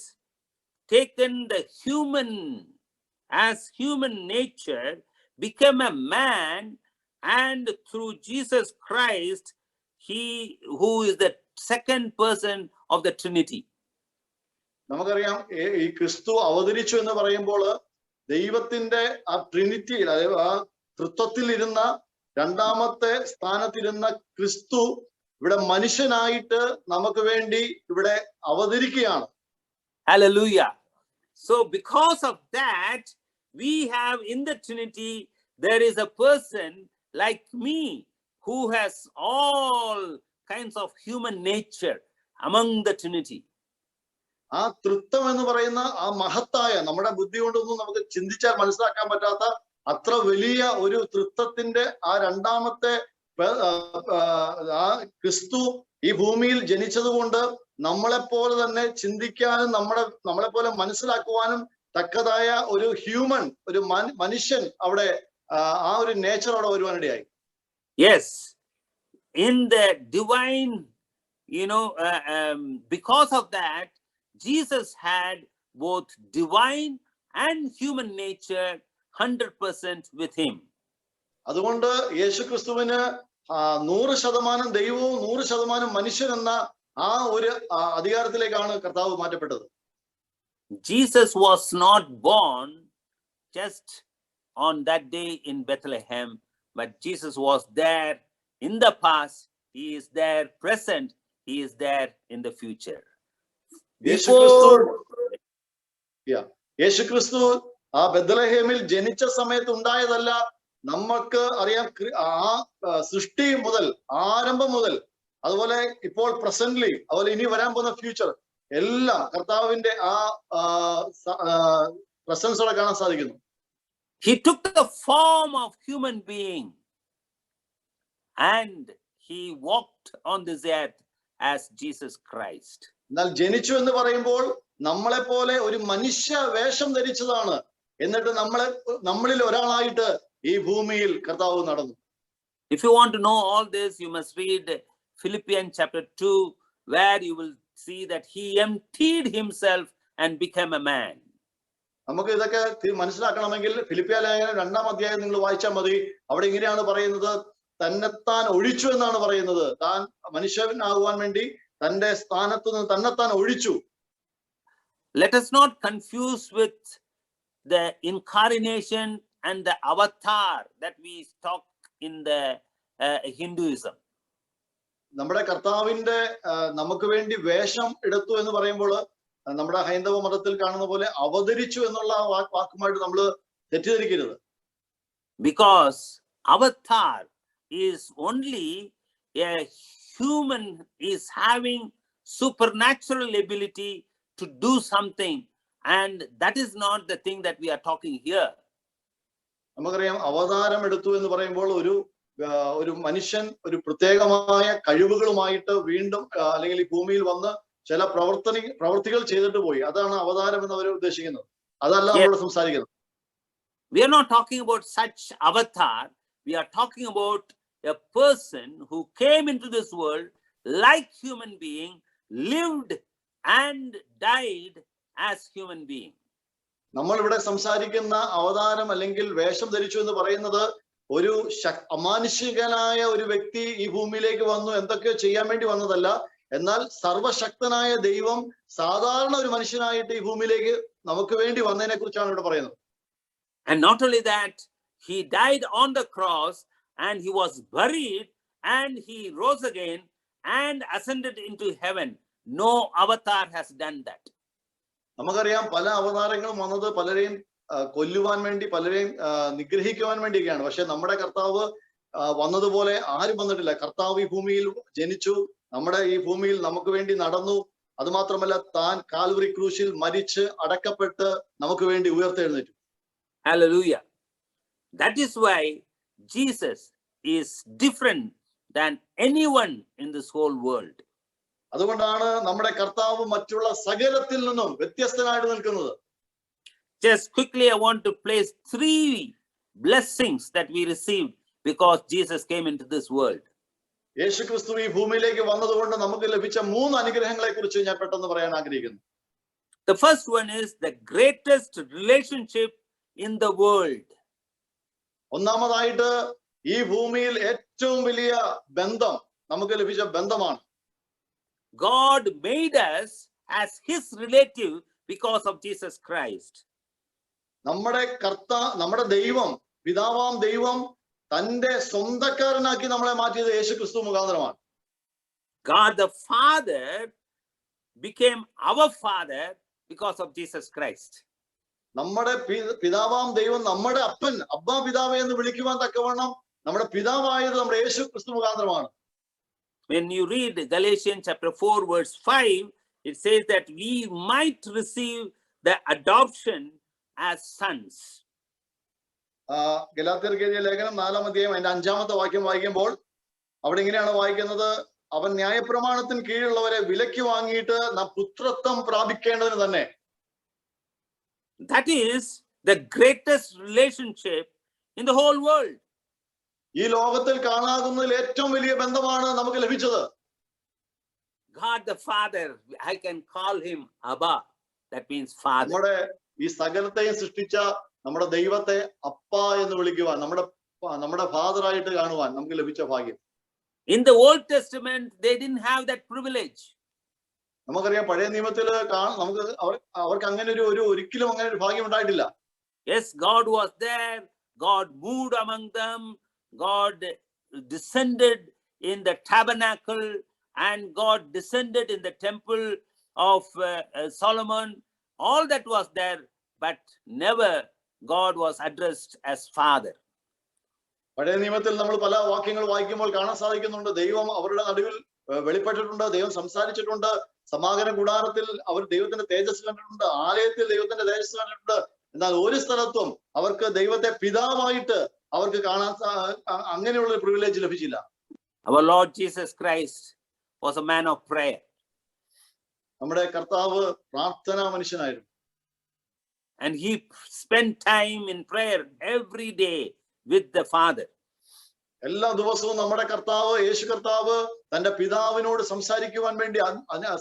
[SPEAKER 1] taken the human, as human nature, became a man, and through Jesus Christ, he who is the second person of the Trinity.
[SPEAKER 2] നമുക്കറിയാം ഈ ക്രിസ്തു അവതരിച്ചു എന്ന് പറയുമ്പോൾ ദൈവത്തിന്റെ ആ ട്രിനിറ്റിയിൽ, അതായത് ആ തൃത്വത്തിൽ ഇരുന്ന രണ്ടാമത്തെ സ്ഥാനത്തിരുന്ന ക്രിസ്തു ഇവിടെ മനുഷ്യനായിട്ട് നമുക്ക് വേണ്ടി ഇവിടെ അവതരിക്കുകയാണ്.
[SPEAKER 1] Hallelujah. So because of that, we have in the Trinity, there is a person like me who has all kinds of human nature among the Trinity.
[SPEAKER 2] ആ തൃത്വം എന്ന് പറയുന്ന ആ മഹത്തായ, നമ്മുടെ ബുദ്ധി കൊണ്ടൊന്നും നമുക്ക് ചിന്തിച്ചാൽ മനസ്സിലാക്കാൻ പറ്റാത്ത അത്ര വലിയ ഒരു തൃത്വത്തിന്റെ ആ രണ്ടാമത്തെ ആ ക്രിസ്തു ഈ ഭൂമിയിൽ ജനിച്ചത് കൊണ്ട് നമ്മളെപ്പോലെ തന്നെ ചിന്തിക്കാനും നമ്മളെപ്പോലെ മനസ്സിലാക്കുവാനും തക്കതായ ഒരു ഹ്യൂമൻ, ഒരു മനുഷ്യൻ അവിടെ ആ ഒരു നേച്ചർ അവിടെ വരുവാനിടയായി.
[SPEAKER 1] Yes, in the divine, because of that, Jesus had both divine and human nature 100% with him.
[SPEAKER 2] അതുകൊണ്ട് യേശുക്രിസ്തുവിന് 100% ദൈവവും 100% മനുഷ്യൻ എന്ന ആ ഒരു അധികാരത്തിലേക്കാണ് കർത്താവ് മാറ്റപ്പെട്ടത്.
[SPEAKER 1] Jesus was not born just on that day in Bethlehem, but Jesus was there in the past, he is there present, he is there in the future.
[SPEAKER 2] യേശുക്രിസ്തു ആ ബെത്ലഹേമിൽ ജനിച്ച സമയത്ത് ഉണ്ടായതല്ല, നമുക്ക് അറിയാം ആ സൃഷ്ടി മുതൽ, ആരംഭം മുതൽ, അതുപോലെ ഇപ്പോൾ പ്രസന്റ്ലി, അതുപോലെ ഇനി വരാൻ പോകുന്ന ഫ്യൂച്ചർ എല്ലാം കർത്താവിന്റെ ആ പ്രസൻസോടെ കാണാൻ സാധിക്കുന്നു.
[SPEAKER 1] He took the form of human being and he walked on this earth as Jesus Christ.
[SPEAKER 2] എന്നാൽ ജനിച്ചു എന്ന് പറയുമ്പോൾ നമ്മളെ പോലെ ഒരു മനുഷ്യ വേഷം ധരിച്ചതാണ്. എന്നിട്ട് നമ്മളിൽ ഒരാളായിട്ട് ഈ ഭൂമിയിൽ കർത്താവ് നടന്നു.
[SPEAKER 1] If you want to know all this, you must read Philippians chapter 2, where you will see that he emptied himself and became a man.
[SPEAKER 2] നമുക്ക് ഇതൊക്കെ മനസ്സിലാക്കണമെങ്കിൽ ഫിലിപ്പിയ ലേഖനം 2-ാം അധ്യായം നിങ്ങൾ വായിച്ചാൽ മതി. അവിടെ ഇങ്ങനെയാണ് പറയുന്നത്, തന്നെത്താൻ ഒഴിച്ചു എന്നാണ് പറയുന്നത്. താൻ മനുഷ്യനാകുവാൻ വേണ്ടി തന്റെ സ്ഥാനത്ത് നിന്ന് തന്നെത്താൻ ഒഴിച്ചു.
[SPEAKER 1] Let us not confuse with the incarnation and the avatar that we talk in the Hinduism.
[SPEAKER 2] നമ്മുടെ കർത്താവിന്റെ നമുക്ക് വേണ്ടി വേഷം എടുത്തു എന്ന് പറയുമ്പോൾ നമ്മുടെ ഹൈന്ദവ മതത്തിൽ കാണുന്ന പോലെ അവതരിച്ചു എന്നുള്ള വാക്കുമായിട്ട് നമ്മൾ തെറ്റിദ്ധരിക്കരുത്.
[SPEAKER 1] Because avatar is only a human is having supernatural ability to do something, and that is not the thing that we are talking here.
[SPEAKER 2] നമുക്കറിയാം അവതാരം എടുത്തു എന്ന് പറയുമ്പോൾ ഒരു മനുഷ്യൻ ഒരു പ്രത്യേകമായ കഴിവുകളുമായിട്ട് വീണ്ടും അല്ലെങ്കിൽ ഈ ഭൂമിയിൽ വന്ന് ചില പ്രവർത്തികൾ ചെയ്തിട്ട് പോയി. അതാണ് അവതാരം എന്ന് അവർ ഉദ്ദേശിക്കുന്നത്. അതല്ല നമ്മളോട് സംസാരിക്കുന്നത്.
[SPEAKER 1] We are not talking about such avatar. We are talking about a person who came into this world like human being, lived and died as human being.
[SPEAKER 2] നമ്മൾ ഇവിടെ സംസാരിക്കുന്ന അവതാരം അല്ലെങ്കിൽ വേഷം ധരിച്ചു എന്ന് പറയുന്നത് ഒരു അമാനുഷികനായ ഒരു വ്യക്തി ഈ ഭൂമിയിലേക്ക് വന്നു എന്തൊക്കെയോ ചെയ്യാൻ വേണ്ടി വന്നതല്ല. എന്നാൽ സർവശക്തനായ ദൈവം സാധാരണ ഒരു മനുഷ്യനായിട്ട് ഈ ഭൂമിയിലേക്ക് നമുക്ക് വേണ്ടി വന്നതിനെ കുറിച്ചാണ് ഇവിടെ പറയുന്നത്.
[SPEAKER 1] And not only that, he died on the cross and he was buried and he rose again and ascended into heaven. No avatar has done that.
[SPEAKER 2] നമുക്കറിയാം പല അവതാരങ്ങളും വന്നത് പലരെയും കൊല്ലുവാൻ വേണ്ടി, പലരെയും നിഗ്രഹിക്കുവാൻ വേണ്ടിയൊക്കെയാണ്. പക്ഷെ നമ്മുടെ കർത്താവ് വന്നതുപോലെ ആരും വന്നിട്ടില്ല. കർത്താവ് ഈ ഭൂമിയിൽ ജനിച്ചു, നമ്മുടെ ഈ ഭൂമിയിൽ നമുക്ക് വേണ്ടി നടന്നു. അതുമാത്രമല്ല, താൻ കാൽവറി ക്രൂശിൽ മരിച്ച് അടക്കപ്പെട്ട് നമുക്ക് വേണ്ടി ഉയർത്തെഴുന്നേറ്റു.
[SPEAKER 1] Hallelujah. That is why Jesus is different than anyone in this whole world.
[SPEAKER 2] അതുകൊണ്ടാണ് നമ്മുടെ കർത്താവ് മറ്റുള്ള സകലത്തിൽ നിന്നും വ്യത്യസ്തനായിട്ട് നിൽക്കുന്നത്.
[SPEAKER 1] Just quickly, I want to place 3 blessings that we received because Jesus came into this world.
[SPEAKER 2] യേശുക്രിസ്തു ഈ ഭൂമിയിലേക്ക് വന്നതുകൊണ്ട് നമുക്ക് ലഭിച്ച 3 അനുഗ്രഹങ്ങളെ കുറിച്ച് ഞാൻ പെട്ടെന്ന് പറയാൻ ആഗ്രഹിക്കുന്നു.
[SPEAKER 1] The first one is the greatest relationship in the world.
[SPEAKER 2] ഒന്നാമതായിട്ട് ഈ ഭൂമിയിൽ ഏറ്റവും വലിയ ബന്ധം നമുക്ക് ലഭിച്ച ബന്ധമാണ്.
[SPEAKER 1] God made us as his relative because of Jesus Christ.
[SPEAKER 2] നമ്മുടെ ദൈവം, പിതാവാം ദൈവം തന്റെ സ്വന്തക്കാരനാക്കി നമ്മളെ മാറ്റിയത് യേശുക്രിസ്തു മുഖാന്തരമാണ്.
[SPEAKER 1] God the Father became our Father because of Jesus Christ.
[SPEAKER 2] നമ്മുടെ പിതാവാം ദൈവം നമ്മുടെ അപ്പൻ, അബ്ബാ പിതാവേ എന്ന് വിളിക്കുവാൻ തക്കവണ്ണം നമ്മുടെ പിതാവായത് നമ്മുടെ യേശുക്രിസ്തു മുഖാന്തരമാണ്.
[SPEAKER 1] When you read Galatians chapter 4 verse 5, it says that we might receive the adoption as sons.
[SPEAKER 2] ഗലാത്യർക്ക് എഴുതിയ ലേഖനം 4-ാം അധ്യായം അതിന്റെ 5-ാമത്തെ വാക്യം വായിക്കുമ്പോൾ അവിടെ ഇങ്ങനെയാണ് വായിക്കുന്നത്: അവൻ ന്യായപ്രമാണത്തിന് കീഴിലുള്ളവരെ വിലയ്ക്ക് വാങ്ങിയിട്ട് നാം പുത്രത്വം പ്രാപിക്കേണ്ടതിന് തന്നെ.
[SPEAKER 1] That is the greatest relationship in the whole world.
[SPEAKER 2] ഈ ലോകത്തിൽ കാണാകുന്നതിൽ ഏറ്റവും വലിയ ബന്ധമാണ് നമുക്ക് ലഭിച്ചത്.
[SPEAKER 1] God the Father, I can call him Abba. That means Father.
[SPEAKER 2] നമ്മുടെ ഈ സകലത്തെയും സൃഷ്ടിച്ച നമ്മുടെ ദൈവത്തെ അപ്പ എന്ന് വിളിക്കുവാൻ, നമ്മുടെ ഫാദറായിട്ട് കാണുവാൻ നമുക്ക് ലഭിച്ച ഭാഗ്യം.
[SPEAKER 1] In the Old Testament, they didn't have that privilege.
[SPEAKER 2] നമുക്കറിയാം പഴയ നിയമത്തിൽ നമുക്ക് അവർക്ക് അങ്ങനെ ഒരിക്കലും അങ്ങനെ ഒരു ഭാഗ്യം ഉണ്ടായിട്ടില്ല.
[SPEAKER 1] Yes, God was there. God moved among them. God descended in the tabernacle, and God descended in the temple of Solomon. All that was there, but never God was addressed as Father.
[SPEAKER 2] പഴയ നിയമത്തിൽ നമ്മൾ പല വാക്യങ്ങൾ വായിക്കുമ്പോൾ കാണാൻ സാധിക്കുന്നുണ്ട്, ദൈവം അവരുടെ നടുവിൽ വെളിപ്പെട്ടിട്ടുണ്ട്, ദൈവം സംസാരിച്ചിട്ടുണ്ട്, സമാഗമന കൂടാരത്തിൽ അവർ ദൈവത്തിന്റെ തേജസ് കണ്ടിട്ടുണ്ട്, ആലയത്തിൽ ദൈവത്തിന്റെ തേജസ് കണ്ടിട്ടുണ്ട്. എന്നാൽ ഒരു സ്ഥലത്തും അവർക്ക് ദൈവത്തെ പിതാവായിട്ട് അവർക്ക് കാണാൻ അങ്ങനെയുള്ള ഒരു പ്രിവിലേജ് ലഭിച്ചില്ല.
[SPEAKER 1] Our Lord Jesus Christ was a man of prayer.
[SPEAKER 2] നമ്മുടെ കർത്താവ് പ്രാർത്ഥനാ മനുഷ്യനായിരുന്നു.
[SPEAKER 1] And he spent time in prayer every day with the Father.
[SPEAKER 2] എല്ലാ ദിവസവും നമ്മുടെ കർത്താവ്, യേശു കർത്താവ് തന്റെ പിതാവിനോട് സംസാരിക്കുവാൻ വേണ്ടി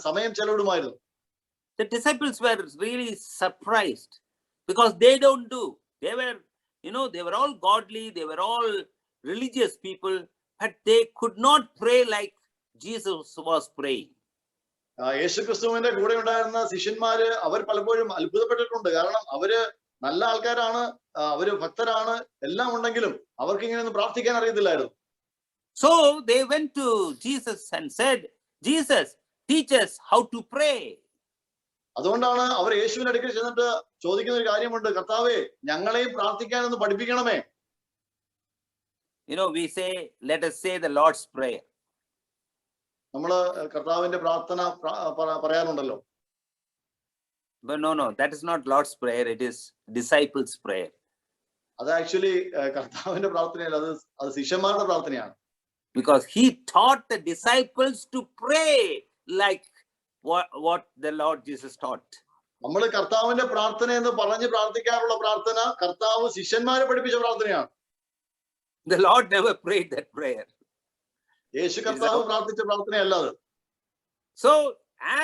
[SPEAKER 2] സമയം ചെലവിടുമായിരുന്നു.
[SPEAKER 1] The disciples were really surprised because they don't do. They were all godly, they were all religious people, but they could not pray like Jesus was praying.
[SPEAKER 2] യേശുക്രിസ്തുവിന്റെ കൂടെ ഉണ്ടായിരുന്ന ശിഷ്യന്മാര് അവർ പലപ്പോഴും അത്ഭുതപ്പെട്ടിട്ടുണ്ട്. കാരണം അവര് നല്ല ആൾക്കാരാണ്, അവര് ഭക്തരാണ്, എല്ലാം ഉണ്ടെങ്കിലും അവർക്ക് ഇങ്ങനെയൊന്നും പ്രാർത്ഥിക്കാൻ അറിയത്തില്ലായിരുന്നു.
[SPEAKER 1] So they went to Jesus and said, Jesus, teach us how to pray.
[SPEAKER 2] അതുകൊണ്ടാണ് അവർ യേശുവിന്റെ അടുക്കൽ ചെന്നിട്ട് ചോദിക്കുന്ന ഒരു കാര്യമുണ്ട്, കർത്താവേ ഞങ്ങളെയും പ്രാർത്ഥിക്കാനൊന്ന് പഠിപ്പിക്കണമേ.
[SPEAKER 1] We say, let us say the Lord's Prayer.
[SPEAKER 2] നമ്മള് കർത്താവിന്റെ പ്രാർത്ഥന പറയാറുണ്ടല്ലോ.
[SPEAKER 1] But no, that is not Lord's Prayer, it is disciples' prayer.
[SPEAKER 2] അത് ആക്ച്വലി കർത്താവിന്റെ പ്രാർത്ഥനയല്ല, അത് ശിഷ്യന്മാരുടെ പ്രാർത്ഥനയാണ്.
[SPEAKER 1] Because he taught the disciples to pray like what the Lord Jesus taught.
[SPEAKER 2] നമ്മൾ കർത്താവിന്റെ പ്രാർത്ഥന എന്ന് പറഞ്ഞ് പ്രാർത്ഥിക്കാറുള്ള പ്രാർത്ഥന കർത്താവ് ശിഷ്യന്മാരെ പഠിപ്പിച്ച പ്രാർത്ഥനയാണ്.
[SPEAKER 1] The Lord never prayed that prayer.
[SPEAKER 2] യേശു കർത്താവ് പ്രാർത്ഥിച്ച പ്രാർത്ഥനയല്ല അത്.
[SPEAKER 1] So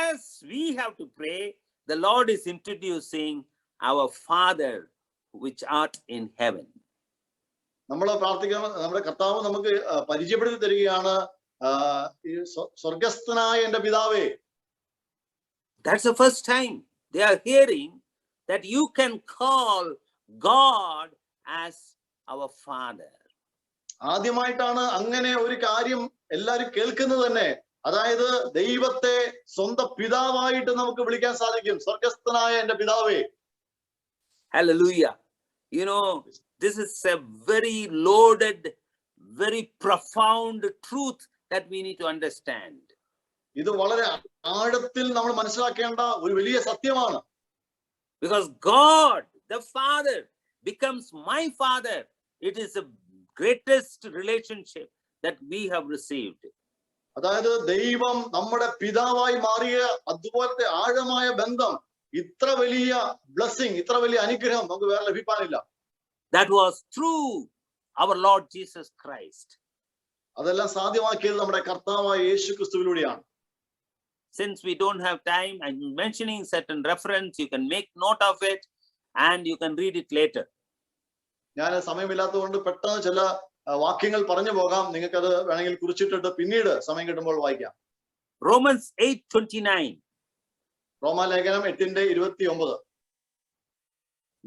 [SPEAKER 1] as we have to pray, the Lord is introducing our Father which art in heaven.
[SPEAKER 2] നമ്മൾ പ്രാർത്ഥിക്കുന്ന നമ്മുടെ കർത്താവ് നമുക്ക് പരിചയപ്പെടുത്തി തരികയാണ്, സ്വർഗസ്ഥനായ എന്റെ പിതാവേ.
[SPEAKER 1] That's the first time they are hearing that you can call God as our Father.
[SPEAKER 2] ആദ്യമായിട്ടാണ് അങ്ങനെ ഒരു കാര്യം എല്ലാവരും കേൾക്കുന്നത് തന്നെ. അതായത് ദൈവത്തെ സ്വന്തം പിതാവായിട്ട് നമുക്ക് വിളിക്കാൻ സാധിക്കും, സ്വർഗസ്ഥനായ എന്റെ പിതാവേ.
[SPEAKER 1] Hallelujah. This is a very loaded, very profound truth that we need to understand.
[SPEAKER 2] ഇത് വളരെ ആഴത്തിൽ നമ്മൾ മനസ്സിലാക്കേണ്ട ഒരു വലിയ സത്യമാണ്.
[SPEAKER 1] Because God, the Father, becomes my Father. It is the greatest relationship that we have received.
[SPEAKER 2] അതായത് ദൈവം നമ്മുടെ പിതാവായി മാറിയ അതുപോലത്തെ ആഴമായ ബന്ധം, ഇത്ര വലിയ ബ്ലെസ്സിങ്, ഇത്ര വലിയ അനുഗ്രഹം നമുക്ക് വേറെ ലഭിക്കാനില്ല.
[SPEAKER 1] That was through our Lord Jesus Christ.
[SPEAKER 2] അതെല്ലാം സാധ്യമാക്കിയത് നമ്മുടെ കർത്താവായ യേശു ക്രിസ്തുവിലൂടെയാണ്.
[SPEAKER 1] since we don't have time, I'm mentioning certain reference. You can make note of it and you can read it later.
[SPEAKER 2] ഞാൻ സമയമില്ലാത്തതുകൊണ്ട് പെട്ടെന്ന് ചില വാക്യങ്ങൾ പറഞ്ഞു പോകാം. നിങ്ങൾക്ക് അത് വേണമെങ്കിൽ കുറിച്ചിട്ടിട്ട് പിന്നീട് സമയം കിട്ടുമ്പോൾ വായിക്കാം.
[SPEAKER 1] Romans 8:29.
[SPEAKER 2] റോമാലേഖനം 8:29.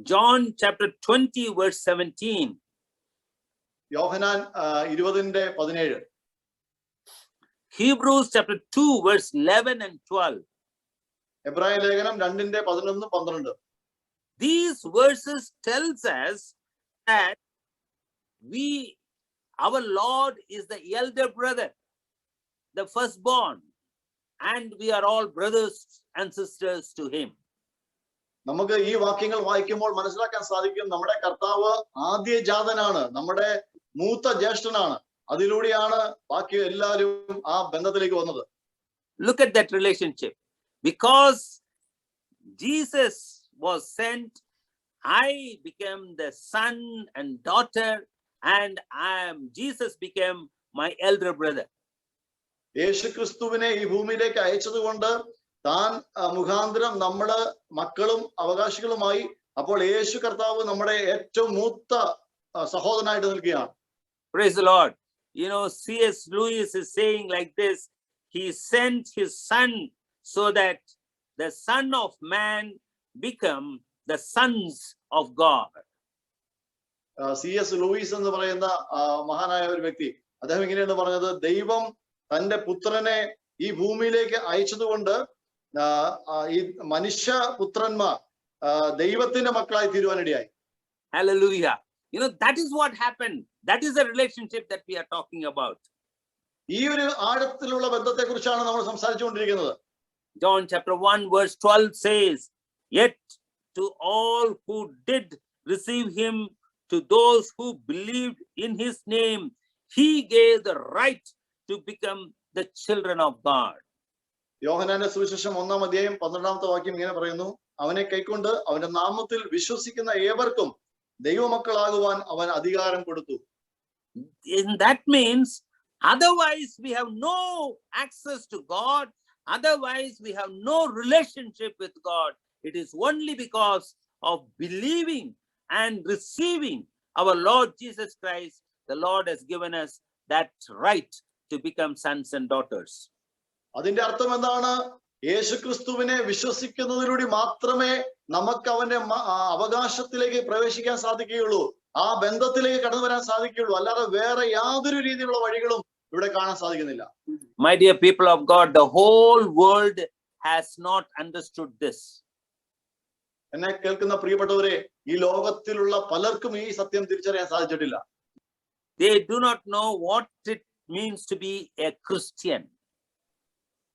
[SPEAKER 1] John chapter 20 verse 17.
[SPEAKER 2] Yohannan 20:17.
[SPEAKER 1] Hebrews chapter 2 verse 11 and 12.
[SPEAKER 2] എബ്രായ ലേഖനം 2:11-12.
[SPEAKER 1] These verses tells us that our Lord is the elder brother, the firstborn, and we are all brothers and sisters to him.
[SPEAKER 2] നമുക്ക് ഈ വാക്യങ്ങൾ വായിക്കുമ്പോൾ മനസ്സിലാക്കാൻ സാധിക്കും നമ്മുടെ കർത്താവ് ആദ്യജാതനാണ്, നമ്മുടെ മൂത്ത ജ്യേഷ്ഠനാണ്. അതിലൂടെയാണ് ബാക്കി എല്ലാവരും ആ ബന്ധത്തിലേക്ക് വന്നത്.
[SPEAKER 1] Look at that relationship. Because Jesus was sent, I became the son and daughter, and Jesus became my elder brother.
[SPEAKER 2] യേശു ക്രിസ്തുവിനെ ഈ ഭൂമിയിലേക്ക് അയച്ചതുകൊണ്ട് താൻ മുഖാന്തരം നമ്മള് മക്കളും അവകാശികളുമായി. അപ്പോൾ യേശു കർത്താവ് നമ്മുടെ ഏറ്റവും മൂത്ത സഹോദരനായിട്ട് നിൽക്കുകയാണ്.
[SPEAKER 1] Praise the Lord. You know, C.S. Lewis is saying like this: he sent his son so that the son of man become the sons of God.
[SPEAKER 2] C.S. Lewis എന്ന് പറയുന്ന മഹാനായ ഒരു വ്യക്തി, അദ്ദേഹം ഇങ്ങനെയാണ് പറഞ്ഞത്: ദൈവം തന്റെ പുത്രനെ ഈ ഭൂമിയിലേക്ക് അയച്ചതുകൊണ്ട് ഈ മനുഷ്യ പുത്രന്മാർ ദൈവത്തിന്റെ മക്കളായി തീരുവാനിടയായി.
[SPEAKER 1] Hallelujah. You know, that is what happened. That is the relationship that we are talking about.
[SPEAKER 2] ഈ ഒരു ആഴത്തിലുള്ള ബന്ധത്തെ കുറിച്ചാണ് നമ്മൾ സംസാരിച്ചുകൊണ്ടിരിക്കുന്നത്.
[SPEAKER 1] John chapter 1 verse 12 says, "Yet to all who did receive him, to those who believed in his name, he gave the right to become the children of God."
[SPEAKER 2] യോഹന്നാന്റെ സുവിശേഷം 1:12 വാക്യം ഇങ്ങനെ പറയുന്നു: അവനെ കൈക്കൊണ്ട് അവന്റെ നാമത്തിൽ വിശ്വസിക്കുന്ന ഏവർക്കും ദൈവമക്കളാകുവാൻ അവൻ അധികാരം കൊടുത്തു.
[SPEAKER 1] And that means otherwise we have no access to God. Otherwise we have no relationship with God. It is only because of believing and receiving our Lord Jesus Christ, the Lord has given us that right to become sons and daughters.
[SPEAKER 2] അതിന്റെ അർത്ഥം എന്താണ്? യേശു ക്രിസ്തുവിനെ വിശ്വസിക്കുന്നതിലൂടെ മാത്രമേ നമുക്ക് അവന്റെ അവകാശത്തിലേക്ക് പ്രവേശിക്കാൻ സാധിക്കുകയുള്ളൂ, ആ ബന്ധത്തിലേക്ക് കടന്നു വരാൻ സാധിക്കുകയുള്ളൂ. അല്ലാതെ വേറെ യാതൊരു രീതിയിലുള്ള വഴികളും ഇവിടെ കാണാൻ സാധിക്കുന്നില്ല.
[SPEAKER 1] My dear people of God, the whole world has not understood this.
[SPEAKER 2] എന്നെ കേൾക്കുന്ന പ്രിയപ്പെട്ടവരെ, ഈ ലോകത്തിലുള്ള പലർക്കും ഈ സത്യം തിരിച്ചറിയാൻ സാധിച്ചിട്ടില്ല.
[SPEAKER 1] They do not know what it means to be a Christian.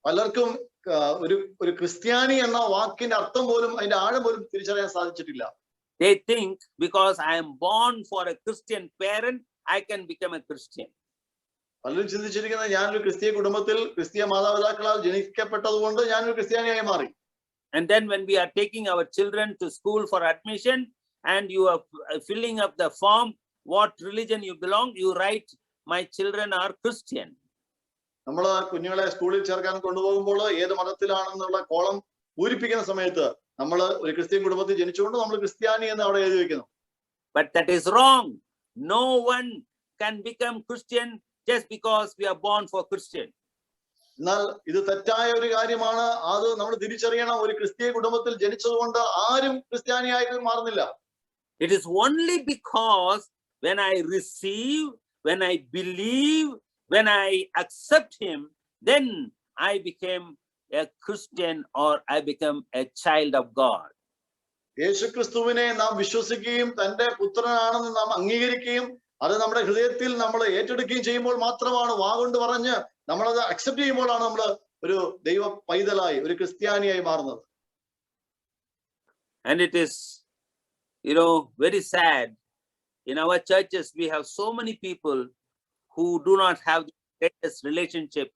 [SPEAKER 2] പലർക്കും ഒരു ക്രിസ്ത്യാനി എന്ന വാക്കിന്റെ അർത്ഥം പോലും അതിന്റെ ആഴം പോലും തിരിച്ചറിയാൻ സാധിച്ചിട്ടില്ല.
[SPEAKER 1] They think because I am born for a Christian parent, I can become a Christian.
[SPEAKER 2] പലരും ചിന്തിച്ചിരിക്കുന്നത്, ഞാനൊരു ക്രിസ്തീയ കുടുംബത്തിൽ ക്രിസ്തീയ മാതാപിതാക്കളാൽ ജനിക്കപ്പെട്ടതുകൊണ്ട് ഞാനൊരു ക്രിസ്ത്യാനിയായി മാറി.
[SPEAKER 1] And then when we are taking our children to school for admission and you are filling up the form, what religion you belong, you write, my children are Christian.
[SPEAKER 2] നമ്മൾ കുഞ്ഞുങ്ങളെ സ്കൂളിൽ ചേർക്കാൻ കൊണ്ടുപോകുമ്പോൾ ഏത് മതത്തിലാണെന്നുള്ള കോളം പൂരിപ്പിക്കുന്ന സമയത്ത് നമ്മൾ ഒരു ക്രിസ്ത്യൻ കുടുംബത്തിൽ ജനിച്ചുകൊണ്ട് നമ്മൾ ക്രിസ്ത്യാനി എന്ന് അവിടെ എഴുതി വെക്കുന്നു.
[SPEAKER 1] But that is wrong. No one can become Christian just because we are born for Christian.
[SPEAKER 2] എന്നാൽ ഇത് തെറ്റായ ഒരു കാര്യമാണ്. അത് നമ്മൾ തിരിച്ചറിയണം. ഒരു ക്രിസ്തീയ കുടുംബത്തിൽ ജനിച്ചതുകൊണ്ട് ആരും ക്രിസ്ത്യാനിയായി മാറുന്നില്ല.
[SPEAKER 1] It is only because when I receive, when I believe, when I accept him, then I became a Christian or I become a child of God.
[SPEAKER 2] യേശു ക്രിസ്തുവിനെ നാം വിശ്വസിക്കുകയും തന്റെ പുത്രനാണെന്ന് നാം അംഗീകരിക്കുകയും അത് നമ്മുടെ ഹൃദയത്തിൽ നമ്മൾ ഏറ്റെടുക്കുകയും ചെയ്യുമ്പോൾ മാത്രമാണ്, വാഗൊണ്ട് പറഞ്ഞ് നമ്മളത് അക്സെപ്റ്റ് ചെയ്യുമ്പോഴാണ് നമ്മൾ ഒരു ദൈവ പൈതലായി, ഒരു ക്രിസ്ത്യാനിയായി മാറുന്നത്.
[SPEAKER 1] And it is, you know, very sad. In our churches, we have so many people who do not have this relationship.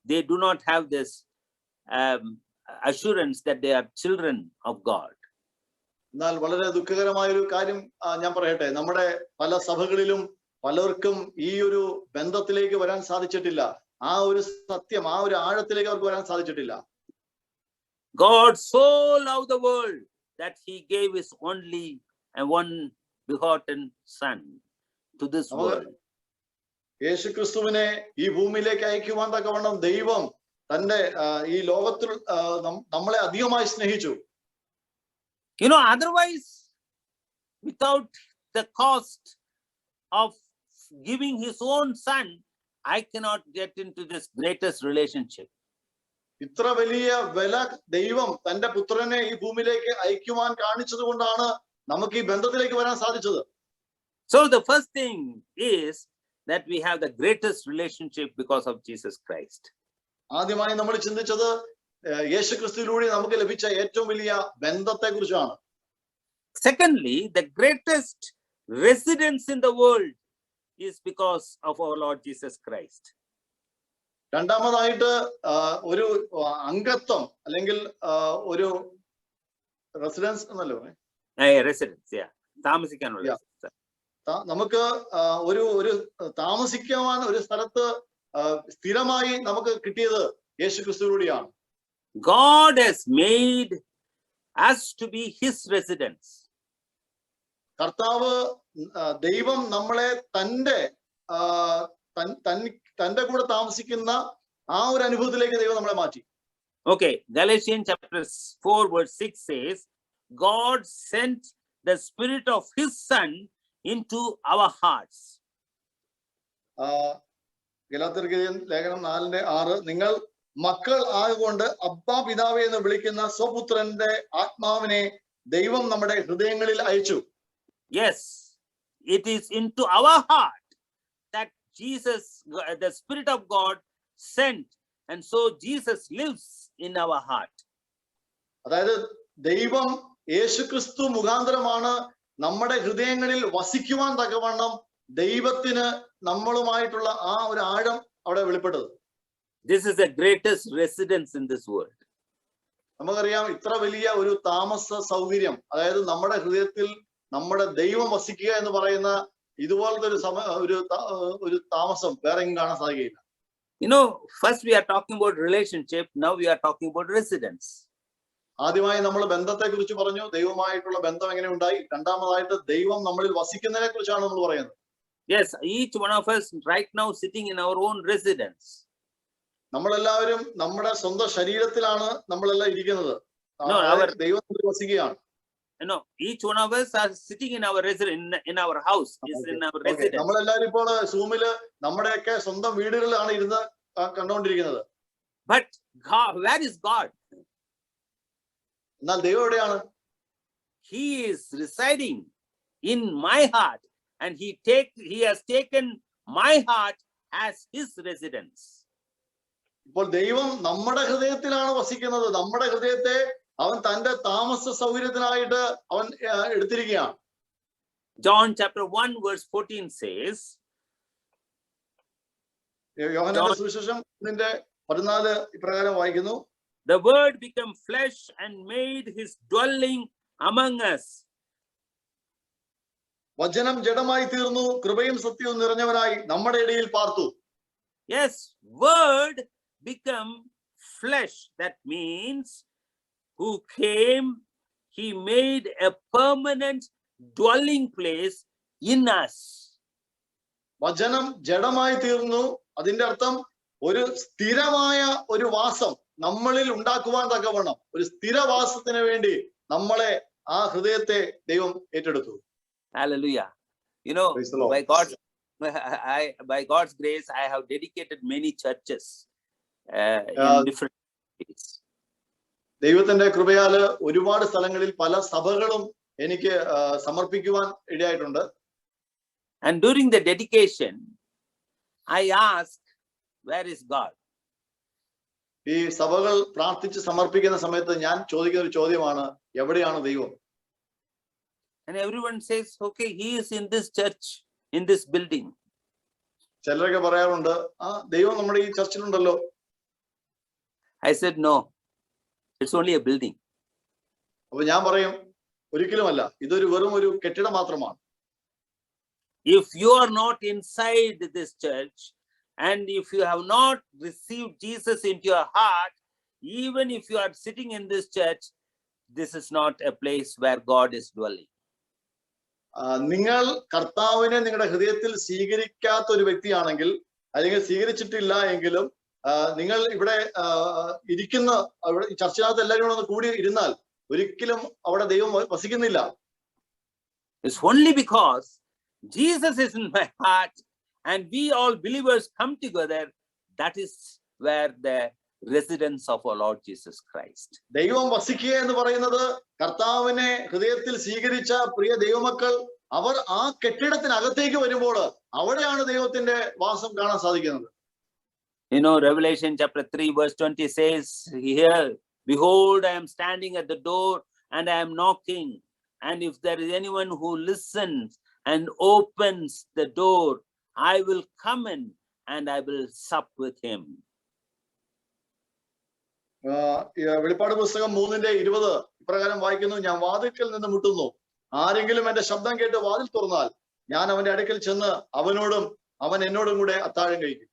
[SPEAKER 1] They do not have this assurance that they are children of God.
[SPEAKER 2] എന്നാൽ വളരെ ദുഃഖകരമായ ഒരു കാര്യം ഞാൻ പറയട്ടെ, നമ്മുടെ പല സഭകളിലും പലർക്കും ഈ ഒരു ബന്ധത്തിലേക്ക് വരാൻ സാധിച്ചിട്ടില്ല. ആ ഒരു സത്യം, ആ ഒരു ആഴത്തിലേക്ക് അവർക്ക് വരാൻ സാധിച്ചിട്ടില്ല.
[SPEAKER 1] God so loved the world that he gave his only and one begotten son to this world.
[SPEAKER 2] യേശു ക്രിസ്തുവിനെ ഈ ഭൂമിയിലേക്ക് അയക്കുവാൻ തക്കവണ്ണം ദൈവം തന്റെ ഈ ലോകത്തിൽ നമ്മളെ അധികമായി സ്നേഹിച്ചു.
[SPEAKER 1] Otherwise, without the cost of giving his own son, I cannot get into this greatest relationship.
[SPEAKER 2] ഇത്ര വലിയ വില ദൈവം തന്റെ പുത്രനെ ഈ ഭൂമിയിലേക്ക് അയക്കുവാൻ കാണിച്ചത് കൊണ്ടാണ് നമുക്ക് ഈ ബന്ധത്തിലേക്ക് വരാൻ സാധിച്ചത്.
[SPEAKER 1] So the first thing is that we have the greatest relationship because of Jesus Christ.
[SPEAKER 2] ആദ്യമായി നമ്മൾ ചിന്തിച്ചത് യേശു ക്രിസ്തുവിലൂടെ നമുക്ക് ലഭിച്ച ഏറ്റവും വലിയ ബന്ധത്തെ കുറിച്ചാണ്.
[SPEAKER 1] Secondly, the greatest residence in the world is because of our Lord Jesus Christ.
[SPEAKER 2] രണ്ടാമതായിട്ട് ഒരു അംഗത്വം അല്ലെങ്കിൽ ഒരു റെസിഡൻസ് എന്നല്ലോ
[SPEAKER 1] Residence, yeah. താമസിക്കാനുള്ള.
[SPEAKER 2] നമുക്ക് ഒരു താമസിക്കുവാൻ ഒരു സ്ഥലത്ത് സ്ഥിരമായി നമുക്ക് കിട്ടിയത് യേശു ക്രിസ്തുവിലൂടെയാണ്.
[SPEAKER 1] God has made us to be his residence.
[SPEAKER 2] കർത്താവ് ദൈവം നമ്മളെ തന്റെ കൂടെ താമസിക്കുന്ന ആ ഒരു അനുഭവത്തിലേക്ക് ദൈവം നമ്മളെ മാറ്റി.
[SPEAKER 1] Okay, Galatians chapter 4 verse 6 says, God sent the spirit of his son into our hearts.
[SPEAKER 2] ഗലാത്യർക്ക് ലേഖനം 4:6 നിങ്ങൾ മക്കൾ ആയതുകൊണ്ട് അബ്ബാ പിതാവേ എന്ന് വിളിക്കുന്ന സ്വപുത്രന്റെ ആത്മാവിനെ ദൈവം നമ്മുടെ ഹൃദയങ്ങളിൽ അയച്ചു.
[SPEAKER 1] Yes, it is into our heart that Jesus, the Spirit of God, sent, and so Jesus lives in our heart.
[SPEAKER 2] അതായത് ദൈവം യേശുക്രിസ്തു മുഖാന്തരമാണ് നമ്മുടെ ഹൃദയങ്ങളിൽ വസിക്കുവാൻ തക്കവണ്ണം ദൈവത്തിന് നമ്മളുമായിട്ടുള്ള ആ ഒരു ആഴം അവിടെ വെളിപ്പെട്ടത്.
[SPEAKER 1] This is the greatest residence in this world.
[SPEAKER 2] നമുക്കറിയാം ഇത്ര വലിയ ഒരു താമസ സൗകര്യം, അതായത് നമ്മുടെ ഹൃദയത്തിൽ നമ്മുടെ ദൈവം വസിക്കുക എന്ന് പറയുന്ന ഇതുപോലത്തെ ഒരു താമസം വേറെ എങ്ങും കാണാൻ സാധിക്കില്ല.
[SPEAKER 1] First we are talking about relationship, now we are talking about residence.
[SPEAKER 2] ആദ്യമായി നമ്മൾ ബന്ധത്തെ കുറിച്ച് പറഞ്ഞു, ദൈവമായിട്ടുള്ള ബന്ധം എങ്ങനെ ഉണ്ടായി. രണ്ടാമതായിട്ട് ദൈവം നമ്മളിൽ വസിക്കുന്നതിനെ കുറിച്ചാണ് നമ്മൾ പറയുന്നത്.
[SPEAKER 1] Yes, each one of us right now sitting in our own residence.
[SPEAKER 2] നമ്മളെല്ലാവരും നമ്മുടെ സ്വന്തം ശരീരത്തിലാണ് നമ്മളെല്ലാം ഇരിക്കുന്നത്. ദൈവം നമ്മളിൽ വസിക്കുകയാണ്.
[SPEAKER 1] Each one of us are sitting in our residence, in our house, is in our residence.
[SPEAKER 2] നമ്മളെല്ലാവരും ഇപ്പോൾ സൂമില് നമ്മുടെയൊക്കെ സ്വന്തം വീടുകളിലാണ് ഇരുന്ന് കണ്ടുകൊണ്ടിരിക്കുന്നത്.
[SPEAKER 1] But God, where is God?
[SPEAKER 2] എന്നാൽ ദൈവം എവിടെയാണ്?
[SPEAKER 1] He is residing in my heart, and he has taken my heart as his residence.
[SPEAKER 2] ഇപ്പോൾ ദൈവം നമ്മുടെ ഹൃദയത്തിലാണ് വസിക്കുന്നത്. നമ്മുടെ ഹൃദയത്തെ അവൻ തന്റെ താമസ സൗകര്യത്തിനായിട്ട് അവൻ എടുത്തിരിക്കുകയാണ്.
[SPEAKER 1] John chapter 1 verse 14 says,
[SPEAKER 2] യോഹന്നാന്റെ സുവിശേഷം 1:14 ഇപ്രകാരം വായിക്കുന്നു,
[SPEAKER 1] the word became flesh and made his dwelling among us.
[SPEAKER 2] വചനം ജഡമായി തീർന്നു, കൃപയും സത്യവും നിറഞ്ഞവനായി നമ്മുടെ ഇടയിൽ പാർത്തു.
[SPEAKER 1] Yes, word become flesh. That means who came, he made a permanent dwelling place in us.
[SPEAKER 2] വചനം ജഡമായി തീർന്നു, അതിന്റെ അർത്ഥം ഒരു സ്ഥിരമായ ഒരു വാസം നമ്മളിൽ ഉണ്ടാക്കുവാൻ തക്കവണ്ണം ഒരു സ്ഥിരവാസത്തിന് വേണ്ടി നമ്മളെ ആ ഹൃദയത്തെ ദൈവം ഏറ്റെടുത്തു.
[SPEAKER 1] Hallelujah. By God's grace, I have dedicated many churches in different cities.
[SPEAKER 2] ദൈവത്തിന്റെ കൃപയാല് ഒരുപാട് സ്ഥലങ്ങളിൽ പല സഭകളും എനിക്ക് സമർപ്പിക്കുവാൻ ഇടയായിട്ടുണ്ട്.
[SPEAKER 1] And during the dedication, I asked, where is God?
[SPEAKER 2] ഈ സഭകൾ പ്രാർത്ഥിച്ച് സമർപ്പിക്കുന്ന സമയത്ത് ഞാൻ ചോദിക്കുന്ന ഒരു ചോദ്യമാണ്, എവിടെയാണ് ദൈവം?
[SPEAKER 1] And everyone says, okay, he is in this church, in this building.
[SPEAKER 2] ചിലരൊക്കെ പറയാറുണ്ട്, ദൈവം നമ്മുടെ ഈ ചർച്ചിലുണ്ടല്ലോ.
[SPEAKER 1] I said, no, it's only a building.
[SPEAKER 2] അപ്പൊ ഞാൻ പറയും, ഒരിക്കലുമല്ല, ഇതൊരു വെറും ഒരു കെട്ടിടം മാത്രമാണ്.
[SPEAKER 1] If you are not inside this church, and if you have not received Jesus into your heart, even if you are sitting in this church, this is not a place where God is dwelling.
[SPEAKER 2] നിങ്ങൾ കർത്താവിനെ നിങ്ങളുടെ ഹൃദയത്തിൽ സ്വീകരിക്കാത്ത ഒരു വ്യക്തിയാണെങ്കിൽ, അല്ലെങ്കിൽ സ്വീകരിച്ചിട്ടില്ല എങ്കിലും നിങ്ങൾ ഇവിടെ ഇരിക്കുന്ന അവിടെ ചർച്ചകത്ത് എല്ലാവരും കൂടെ ഒന്ന് കൂടി ഇരുന്നാൽ ഒരിക്കലും അവിടെ ദൈവം വസിക്കുന്നില്ല.
[SPEAKER 1] It's only because Jesus is in my heart and we all believers come together, that is where the residence of our Lord Jesus Christ.
[SPEAKER 2] ദൈവം വസിക്കുക എന്ന് പറയുന്നത് കർത്താവിനെ ഹൃദയത്തിൽ സ്വീകരിച്ച പ്രിയ ദൈവമക്കൾ അവർ ആ കെട്ടിടത്തിനകത്തേക്ക് വരുമ്പോൾ അവിടെയാണ് ദൈവത്തിന്റെ വാസം കാണാൻ സാധിക്കുന്നത്.
[SPEAKER 1] You know, Revelation chapter 3 verse 20 says here, behold, I am standing at the door and I am knocking, and if there is anyone who listens and opens the door, I will come in and I will sup with him.
[SPEAKER 2] വെളിപ്പാട് പുസ്തകം 3:20 ഇപ്രകാരം വായിക്കുന്നു, ഞാൻ വാതിൽക്കൽ നിന്ന് മുട്ടുന്നു, ആരെങ്കിലും എന്റെ ശബ്ദം കേട്ട് വാതിൽ തുറന്നാൽ ഞാൻ അവന്റെ അടുക്കൽ ചെന്ന് അവനോടും അവൻ എന്നോടും കൂടെ അത്താഴം കഴിക്കും.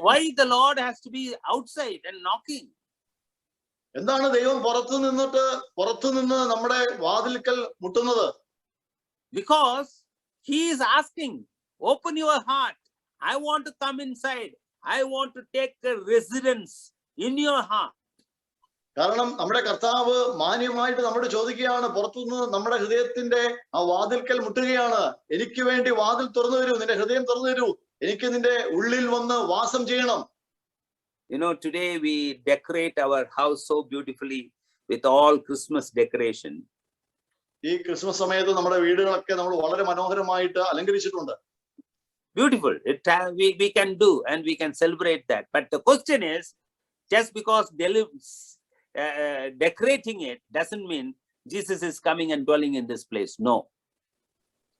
[SPEAKER 1] Why the Lord has to be outside and knocking?
[SPEAKER 2] എന്താണ് ദൈവം പുറത്തു നിന്ന് നമ്മുടെ വാതിൽക്കൽ മുട്ടുന്നത്?
[SPEAKER 1] Because he is asking, open your heart, I want to come inside, I want to take a residence in your heart.
[SPEAKER 2] കാരണം നമ്മുടെ കർത്താവ് മാന്യമായിട്ട് നമ്മോട് ചോദിക്കുകയാണ്, പുറത്തുനിന്ന് നമ്മുടെ ഹൃദയത്തിന്റെ ആ വാതിൽക്കൽ മുട്ടുകയാണ്, എനിക്ക് വേണ്ടി വാതിൽ തുറന്നു തരൂ, നിന്റെ ഹൃദയം തുറന്നു തരൂ, എനിക്ക് നിന്റെ ഉള്ളിൽ വന്ന് വാസം ചെയ്യണം.
[SPEAKER 1] You know, today we decorate our house so beautifully with all Christmas decoration.
[SPEAKER 2] ഈ ക്രിസ്മസ് സമയത്ത് നമ്മുടെ വീടുകളൊക്കെ നമ്മൾ വളരെ മനോഹരമായിട്ട് അലങ്കരിച്ചിട്ടുണ്ട്.
[SPEAKER 1] Beautiful. We can do and we can celebrate that. But the question is, just because decorating it doesn't mean Jesus is coming and dwelling in this place. No.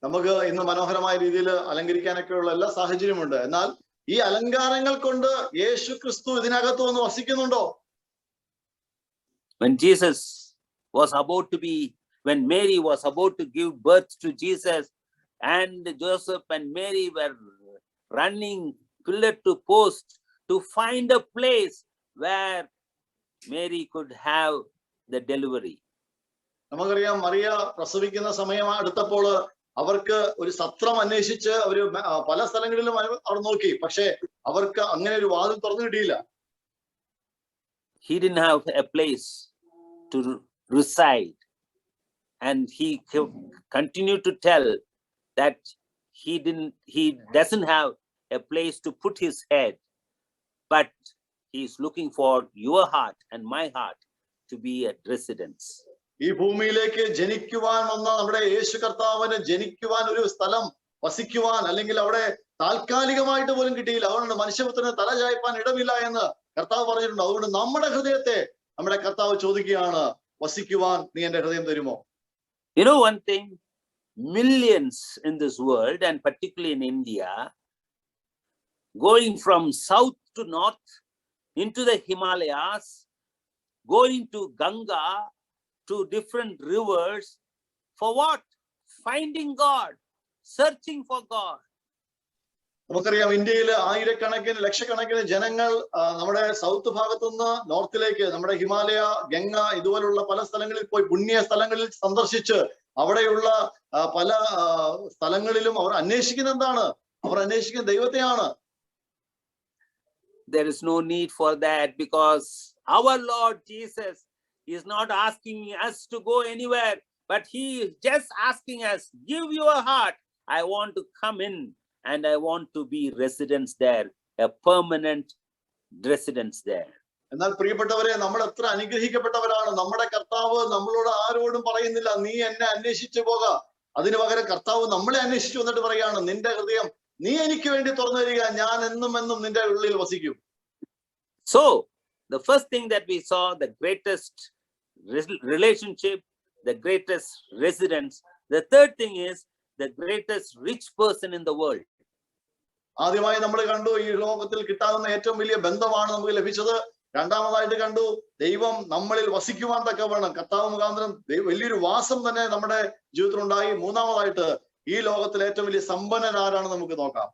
[SPEAKER 2] നമുക്ക് ഇന്ന് മനോഹരമായ രീതിയിൽ അലങ്കരിക്കാനൊക്കെയുള്ള എല്ലാ സാഹചര്യമുണ്ട്. എന്നാൽ ഈ അലങ്കാരങ്ങൾ കൊണ്ട് യേശു ക്രിസ്തു ഇതിനകത്ത് വന്ന് വസിക്കുന്നുണ്ടോ?
[SPEAKER 1] When Mary was about to give birth to Jesus, and Joseph and Mary were running pillar to post to find a place where Mary could have the delivery.
[SPEAKER 2] നമുക്കറിയാം, മറിയ പ്രസവിക്കുന്ന സമയം അടുത്തപ്പോൾ അവർക്ക് ഒരു സത്രം അന്വേഷിച്ച് അവര് പല സ്ഥലങ്ങളിലും അവർ നോക്കി, പക്ഷെ അവർക്ക് അങ്ങനെ ഒരു വാതിൽ തുറന്നു കിട്ടിയില്ല.
[SPEAKER 1] He didn't have a place to reside, and he continued to tell that he doesn't have a place to put his head, but he is looking for your heart and my heart to be a residence.
[SPEAKER 2] ഈ ഭൂമിയിലേക്ക് ജനിക്കുവാൻ വന്ന നമ്മുടെ യേശു കർത്താവിന് ജനിക്കുവാൻ ഒരു സ്ഥലം വസിക്കുവാൻ, അല്ലെങ്കിൽ അവിടെ താൽക്കാലികമായിട്ട് പോലും കിട്ടിയില്ല. അതുകൊണ്ട് മനുഷ്യപുത്രന് തല ചായ്പാൻ ഇടമില്ല എന്ന് കർത്താവ് പറഞ്ഞിട്ടുണ്ട്. അതുകൊണ്ട് നമ്മുടെ ഹൃദയത്തെ നമ്മുടെ കർത്താവ് ചോദിക്കുകയാണ്, വസിക്കുവാൻ നീ എന്റെ ഹൃദയം തരുമോ?
[SPEAKER 1] You know one thing, millions in this world, and particularly in India, going from south to north into the Himalayas, going to Ganga, to different rivers, for what? Finding God, searching for God.
[SPEAKER 2] നമുക്കറിയാം, ഇന്ത്യയിൽ ആയിരക്കണക്കിന് ലക്ഷക്കണക്കിന് ജനങ്ങൾ നമ്മുടെ south ഭാഗത്തുനിന്ന് നോർത്തിലേക്ക്, നമ്മുടെ ഹിമാലയ, ഗംഗ ഇതുപോലുള്ള പല സ്ഥലങ്ങളിൽ പോയി പുണ്യ സ്ഥലങ്ങളിൽ സന്ദർശിച്ച് അവിടെയുള്ള പല സ്ഥലങ്ങളിലും അവർ അന്വേഷിക്കുന്ന എന്താണ്? അവർ അന്വേഷിക്കുന്ന ദൈവത്തെയാണ്.
[SPEAKER 1] There is no need for that, because our Lord Jesus is not asking us to go anywhere, but he is just asking us, give your heart, I want to come in and I want to be residence there, a permanent residence there.
[SPEAKER 2] എന്നാൽ പ്രിയപ്പെട്ടവരെ, നമ്മൾ എത്ര അനുഗ്രഹിക്കപ്പെട്ടവരാണ്. നമ്മുടെ കർത്താവ് നമ്മളോട് ആരോടും പറയുന്നില്ല, നീ എന്നെ അന്വേഷിച്ചു പോക. അതിനു പകരം കർത്താവ് നമ്മളെ അന്വേഷിച്ചു വന്നിട്ട് പറയാണ്, നിന്റെ ഹൃദയം നീ എനിക്ക് വേണ്ടി തുറന്നു തരിക, ഞാൻ എന്നും എന്നും നിന്റെ ഉള്ളിൽ വസിക്കും.
[SPEAKER 1] So the first thing that we saw, the greatest relationship, the greatest residence. The third thing is the greatest rich person in the world.
[SPEAKER 2] ആദ്യമായി നമ്മൾ കണ്ടു, ഈ ലോകത്തിൽ കിട്ടാവുന്ന ഏറ്റവും വലിയ ബന്ധമാണ് നമുക്ക് ലഭിച്ചത്. രണ്ടാമതായിട്ട് കണ്ടു, ദൈവം നമ്മളിൽ വസിക്കുവാൻ തക്കവണ്ണം കർത്താവ് മുഖാന്തരം വലിയൊരു വാസം തന്നെ നമ്മുടെ ജീവിതത്തിൽ ഉണ്ടായി. മൂന്നാമതായിട്ട് ഈ ലോകത്തിലെ ഏറ്റവും വലിയ സമ്പന്നൻ ആരാണ് നമുക്ക് നോക്കാം.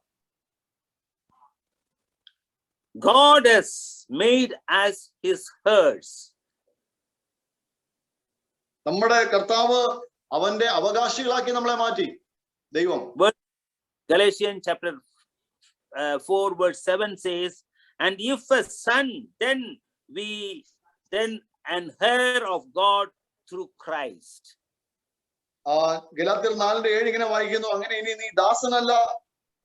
[SPEAKER 1] God has made us his herds.
[SPEAKER 2] നമ്മുടെ കർത്താവ് അവന്റെ അവകാശികളാക്കി നമ്മളെ മാറ്റി ദൈവം.
[SPEAKER 1] Galatians chapter 4 verse 7 says, and if a son, then an heir of God through Christ.
[SPEAKER 2] ഗലാത്യർ 4:7 ഇങ്ങനെ വായിക്കുന്നു, അങ്ങനെ ഇനി നീ ദാസനല്ല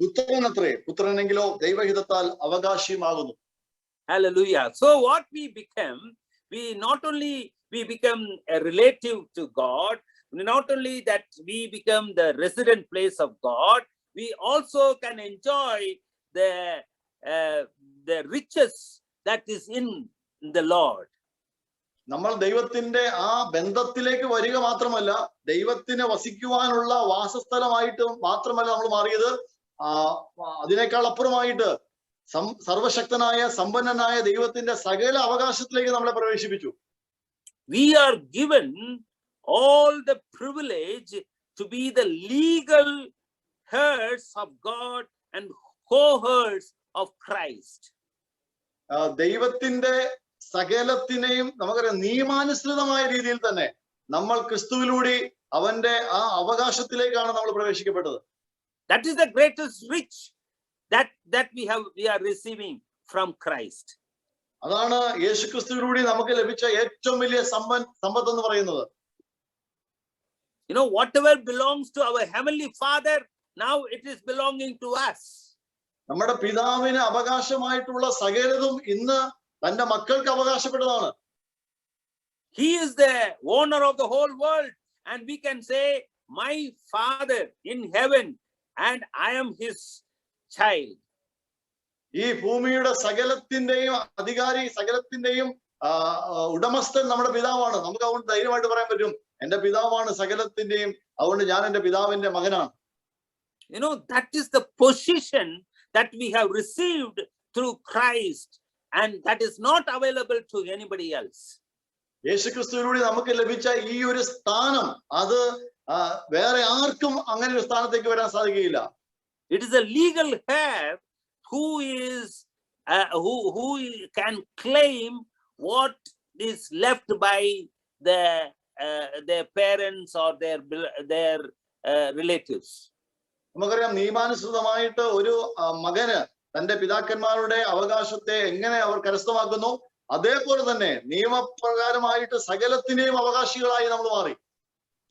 [SPEAKER 2] പുത്രനത്രേ, പുത്രനെങ്കിലോ ദൈവഹിതത്താൽ അവകാശിയുമാകുന്നു.
[SPEAKER 1] Hallelujah. So what we become, we become a relative to God. Not only that we become the resident place of God, we also can enjoy the riches that is in the Lord.
[SPEAKER 2] നമ്മൾ ദൈവത്തിന്റെ ആ ബന്ധത്തിലേക്ക് വരിക മാത്രമല്ല, ദൈവത്തിന് വസിക്കുവാനുള്ള വാസസ്ഥലമായിട്ട് മാത്രമല്ല നമ്മൾ മാറിയത്, അതിനേക്കാൾ അപ്പുറമായിട്ട് സർവശക്തനായ സമ്പന്നനായ ദൈവത്തിന്റെ സകല അവകാശത്തിലേക്ക് നമ്മളെ പ്രവേശിപ്പിച്ചു.
[SPEAKER 1] We are given all the privilege to be the legal heirs of God and co-heirs of Christ.
[SPEAKER 2] ദൈവത്തിന്റെ സകലത്തിനെയും നമുക്കറിയാം, നിയമാനുസൃതമായ രീതിയിൽ തന്നെ നമ്മൾ ക്രിസ്തുവിലൂടെ അവന്റെ ആ അവകാശത്തിലേക്കാണ് നമ്മൾ പ്രവേശിക്കപ്പെട്ടത്.
[SPEAKER 1] That is the greatest rich that we are receiving from Christ.
[SPEAKER 2] അതാണ് യേശുക്രിസ്തുവിലൂടെ നമുക്ക് ലഭിച്ച ഏറ്റവും വലിയ സമ്പത്ത് എന്ന് പറയുന്നത്.
[SPEAKER 1] You know, whatever belongs to our heavenly Father, now it is belonging to us.
[SPEAKER 2] നമ്മുടെ പിതാവിന് അവകാശമായിട്ടുള്ള സകലതും ഇന്ന് തന്റെ മക്കൾക്ക് അവകാശപ്പെട്ടതാണ്.
[SPEAKER 1] He is the owner of the whole world, and we can say, my Father in heaven, and I am his child.
[SPEAKER 2] ഈ ഭൂമിയുടെ സകലത്തിന്റെയും അധികാരി, സകലത്തിന്റെയും ഉടമസ്ഥൻ നമ്മുടെ പിതാവാണ്. നമുക്ക് അതുകൊണ്ട് ധൈര്യമായിട്ട് പറയാൻ പറ്റും, എന്റെ പിതാവാണ് സകലത്തിന്റെയും, അതുകൊണ്ട് ഞാൻ എന്റെ പിതാവിന്റെ മകനാണ്.
[SPEAKER 1] You know, that is the position that we have received through Christ, and that is not available to anybody else.
[SPEAKER 2] യേശുക്രിസ്തുവിലൂടെ നമുക്ക് ലഭിച്ച ഈ ഒരു സ്ഥാനം, അത് വേറെ ആർക്കും അങ്ങനെ ഒരു സ്ഥാനത്തേക്ക് വരാൻ സാധിക്കുകയില്ല.
[SPEAKER 1] It is a legal heir who can claim what is left by their parents or their relatives.
[SPEAKER 2] നമുക്കറിയാം, നിയമാനുസൃതമായിട്ട് ഒരു മകന് തന്റെ പിതാക്കന്മാരുടെ അവകാശത്തെ എങ്ങനെ അവർ കരസ്ഥമാക്കുന്നു, അതേപോലെ തന്നെ നിയമപ്രകാരമായിട്ട് സകലത്തിന്റെയും അവകാശികളായി നമ്മൾ മാറി.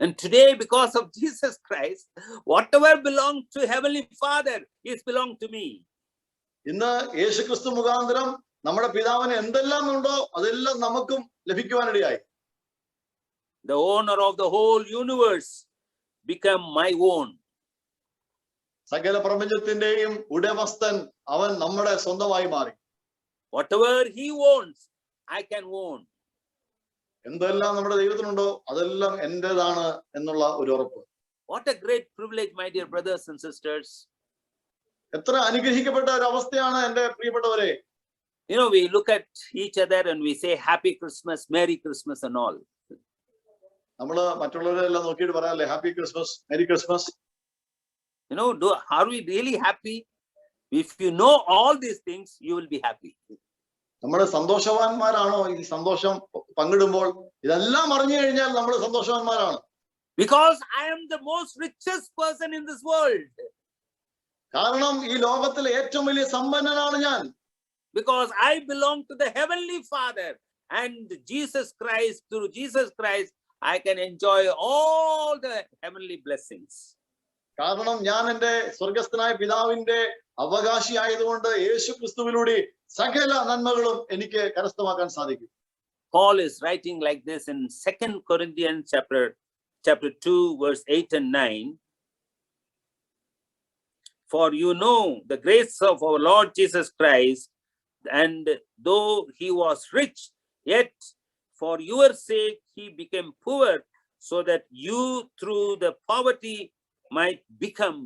[SPEAKER 1] And today, because of Jesus Christ, whatever belongs to Heavenly Father is belong to me.
[SPEAKER 2] ഇന്ന് യേശുക്രിസ്തു മുഖാന്തരം നമ്മുടെ പിതാവിന് എന്തെല്ലാം ഉണ്ടോ അതെല്ലാം നമുക്കും ലഭിക്കുവാനിടയായി.
[SPEAKER 1] The owner of the whole universe become my own.
[SPEAKER 2] സകല പ്രപഞ്ചത്തിന്റെയും ഉടമസ്ഥൻ അവൻ നമ്മുടെ സ്വന്തമായി മാറി.
[SPEAKER 1] Whatever he owns, I can own.
[SPEAKER 2] എന്തെല്ലാം നമ്മുടെ ദൈവത്തിനുണ്ടോ അതെല്ലാം എന്റേതാണ് എന്നുള്ള ഒരു ഉറപ്പ്.
[SPEAKER 1] What a great privilege, my dear brothers and sisters.
[SPEAKER 2] എത്ര അനുഗ്രഹിക്കപ്പെട്ട ഒരു അവസ്ഥയാണ് എന്റെ പ്രിയപ്പെട്ടവരെ.
[SPEAKER 1] You know, we look at each other and we say Happy Christmas, Merry Christmas and all.
[SPEAKER 2] നമ്മള് മറ്റുള്ളവരെല്ലാം നോക്കിയിട്ട് പറയാല്ലേ, happy Christmas, merry Christmas.
[SPEAKER 1] You know, are we really happy? If you know all these things, you will be happy.
[SPEAKER 2] നമ്മൾ സന്തോഷവാന്മാരാണോ? ഈ സന്തോഷം പങ്കിടുമ്പോൾ ഇതെല്ലാം അറിഞ്ഞു കഴിഞ്ഞാൽ നമ്മൾ സന്തോഷവാന്മാരാണ്.
[SPEAKER 1] Because I am the most richest person in this world.
[SPEAKER 2] കാരണം ഈ ലോകത്തിലെ ഏറ്റവും വലിയ സമ്പന്നനാണ് ഞാൻ.
[SPEAKER 1] Because I belong to the Heavenly Father, and Jesus Christ, through Jesus Christ, I can enjoy all the heavenly blessings.
[SPEAKER 2] കാരണം ഞാൻ എന്റെ സ്വർഗസ്ഥനായ പിതാവിന്റെ അവകാശി ആയതുകൊണ്ട് യേശു ക്രിസ്തുവിലൂടെ സകല നന്മകളും എനിക്ക് കരസ്ഥമാക്കാൻ സാധിക്കും.
[SPEAKER 1] Paul is writing like this in 2 Corinthians chapter 2 verse 8 and 9. For you know the grace of our Lord Jesus Christ, and though he was rich, yet for your sake he became poor, so that you through the poverty might become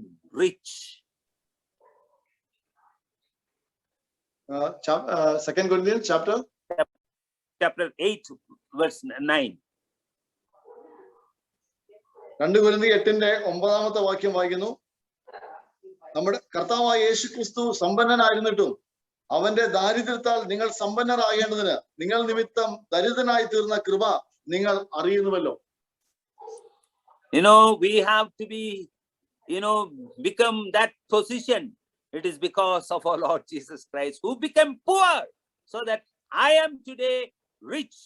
[SPEAKER 1] rich.
[SPEAKER 2] 2 Corinthians
[SPEAKER 1] chapter 8 verse 9.
[SPEAKER 2] 2 Corinthians 8:9 വാക്യം വായിക്കുന്നു. നമ്മുടെ കർത്താവായ യേശു ക്രിസ്തു സമ്പന്നനായിരുന്നിട്ടും അവന്റെ ദാരിദ്ര്യത്താൽ നിങ്ങൾ സമ്പന്നരാകേണ്ടതിന് നിങ്ങൾ നിമിത്തം ദരിദ്രനായി തീർന്ന കൃപ നിങ്ങൾ അറിയുന്നുവല്ലോ.
[SPEAKER 1] We have to be, become that position. It is because of our Lord Jesus Christ, who became poor, so that I am today rich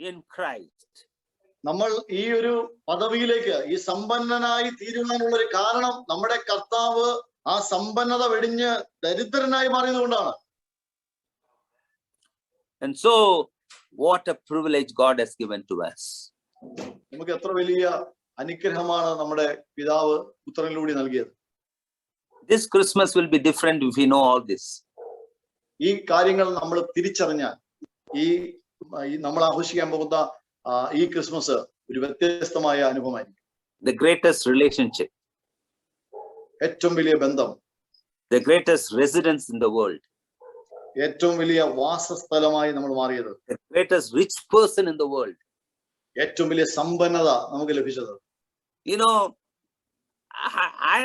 [SPEAKER 1] in Christ.
[SPEAKER 2] നമ്മൾ ഈ ഒരു പദവിയിലേക്ക്, ഈ സമ്പന്നനായി തീരുവാനുള്ള ഒരു കാരണം നമ്മുടെ കർത്താവ് ആ സമ്പന്നത വെടിഞ്ഞ് ദരിദ്രനായി മാറിയതുകൊണ്ടാണ്.
[SPEAKER 1] And so, what a privilege God has given to us.
[SPEAKER 2] നമുക്ക് എത്ര വലിയ അനുഗ്രഹമാണ് നമ്മുടെ പിതാവ് പുത്രനിലൂടെ നൽകിയത്.
[SPEAKER 1] This Christmas will be different if we know all this.
[SPEAKER 2] ഈ കാര്യങ്ങൾ നമ്മൾ തിരിച്ചറിഞ്ഞാൽ ഈ നമ്മൾ ആഘോഷിക്കാൻ പോകുന്ന ഈ ക്രിസ്മസ് ഒരു വ്യത്യസ്തമായ അനുഭവമായിരിക്കും.
[SPEAKER 1] The greatest relationship,
[SPEAKER 2] ഏറ്റവും വലിയ ബന്ധം,
[SPEAKER 1] the greatest residence in the world,
[SPEAKER 2] ഏറ്റവും വലിയ വാസസ്ഥലമായി നമ്മൾ മാറിയത്,
[SPEAKER 1] the greatest rich person in the world.
[SPEAKER 2] ഏറ്റവും വലിയ സമ്പന്നത നമുക്ക് ലഭിച്ചത്.
[SPEAKER 1] I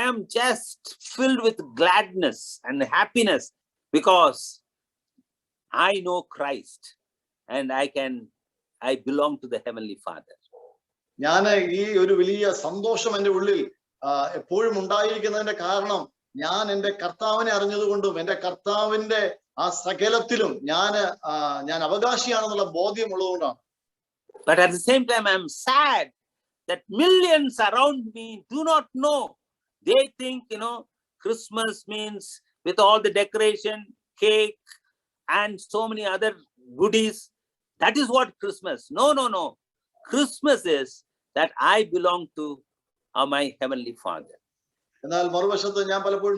[SPEAKER 1] am just filled with gladness and happiness because I know Christ and I belong to the Heavenly Father.
[SPEAKER 2] ഞാൻ ഈ ഒരു വലിയ സന്തോഷം എൻ്റെ ഉള്ളിൽ എപ്പോഴും ഉണ്ടായിരിക്കുന്നതിന്റെ കാരണം ഞാൻ എൻ്റെ കർത്താവിനെ അറിഞ്ഞതുകൊണ്ടും എൻ്റെ കർത്താവിന്റെ ആ സകലത്തിലും ഞാൻ അവകാശിയാണെന്നുള്ള ബോധ്യമുള്ളതുകൊണ്ടാണ്.
[SPEAKER 1] But at the same time, I am sad that millions around me do not know. They think, Christmas means with all the decoration, cake, and so many other goodies. That is what Christmas. No. Christmas is that I belong to my Heavenly Father.
[SPEAKER 2] എന്നാൽ മറുവശത്ത് ഞാൻ പലപ്പോഴും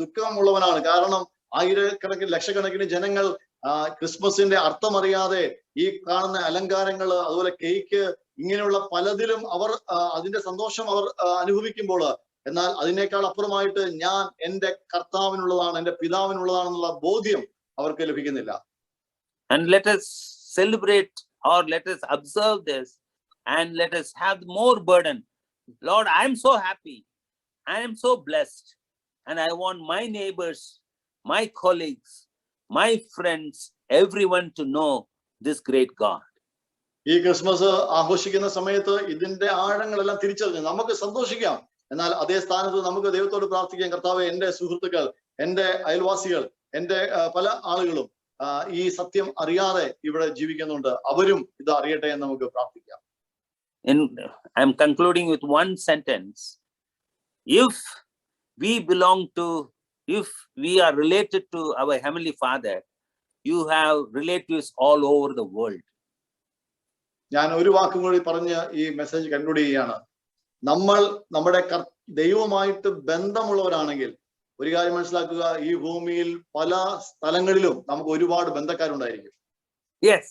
[SPEAKER 2] ദുഃഖമുള്ളവനാണ്. കാരണം ആയിരക്കണക്കിന് ലക്ഷക്കണക്കിന് ജനങ്ങൾ ക്രിസ്മസിന്റെ അർത്ഥമറിയാതെ ഈ കാണുന്ന അലങ്കാരങ്ങള്, അതുപോലെ കേക്ക്, ഇങ്ങനെയുള്ള പലതിലും അവർ അതിന്റെ സന്തോഷം അവർ അനുഭവിക്കുമ്പോൾ, എന്നാൽ അതിനേക്കാൾ അപ്പുറമായിട്ട് ഞാൻ എൻ്റെ കർത്താവിനുള്ളതാണ്, എൻ്റെ പിതാവിനുള്ളതാണെന്നുള്ള ബോധ്യം അവർക്ക് ലഭിക്കുന്നില്ല.
[SPEAKER 1] And let us celebrate, or let us observe this, and let us have more burden. Lord, I am so happy, I am so blessed, and I want my neighbors, my colleagues, my friends, everyone to know this great God.
[SPEAKER 2] ഈ Christmas ആഘോഷിക്കുന്ന സമയത്ത് ഇതിന്റെ ആഴങ്ങളെല്ലാം തിരിച്ചറിഞ്ഞ് നമുക്ക് സന്തോഷിക്കാം. എന്നാൽ അതേ സ്ഥാനത്ത് നമുക്ക് ദൈവത്തോട് പ്രാർത്ഥിക്കാം, കർത്താവേ, എൻ്റെ സുഹൃത്തുക്കൾ, എൻ്റെ അയൽവാസികൾ, എൻ്റെ പല ആളുകളും ഈ സത്യം അറിയാതെ ഇവിടെ ജീവിക്കുന്നുണ്ട്, അവരും ഇത് അറിയട്ടെ എന്ന് നമുക്ക് പ്രാർത്ഥിക്കാം.
[SPEAKER 1] I am concluding with one sentence. If we are related to our Heavenly Father, you have relatives all over the world.
[SPEAKER 2] ഞാൻ ഒരു വാക്കും കൂടി പറഞ്ഞ് ഈ മെസ്സേജ് കൺക്ലൂഡ് ചെയ്യുകയാണ്. നമ്മൾ നമ്മുടെ ദൈവവുമായിട്ട് ബന്ധമുള്ളവരാണെങ്കിൽ ഒരു കാര്യം മനസ്സിലാക്കുക, ഈ ഭൂമിയിൽ പല സ്ഥലങ്ങളിലും നമുക്ക് ഒരുപാട് ബന്ധക്കാരുണ്ടായിരിക്കും.
[SPEAKER 1] Yes,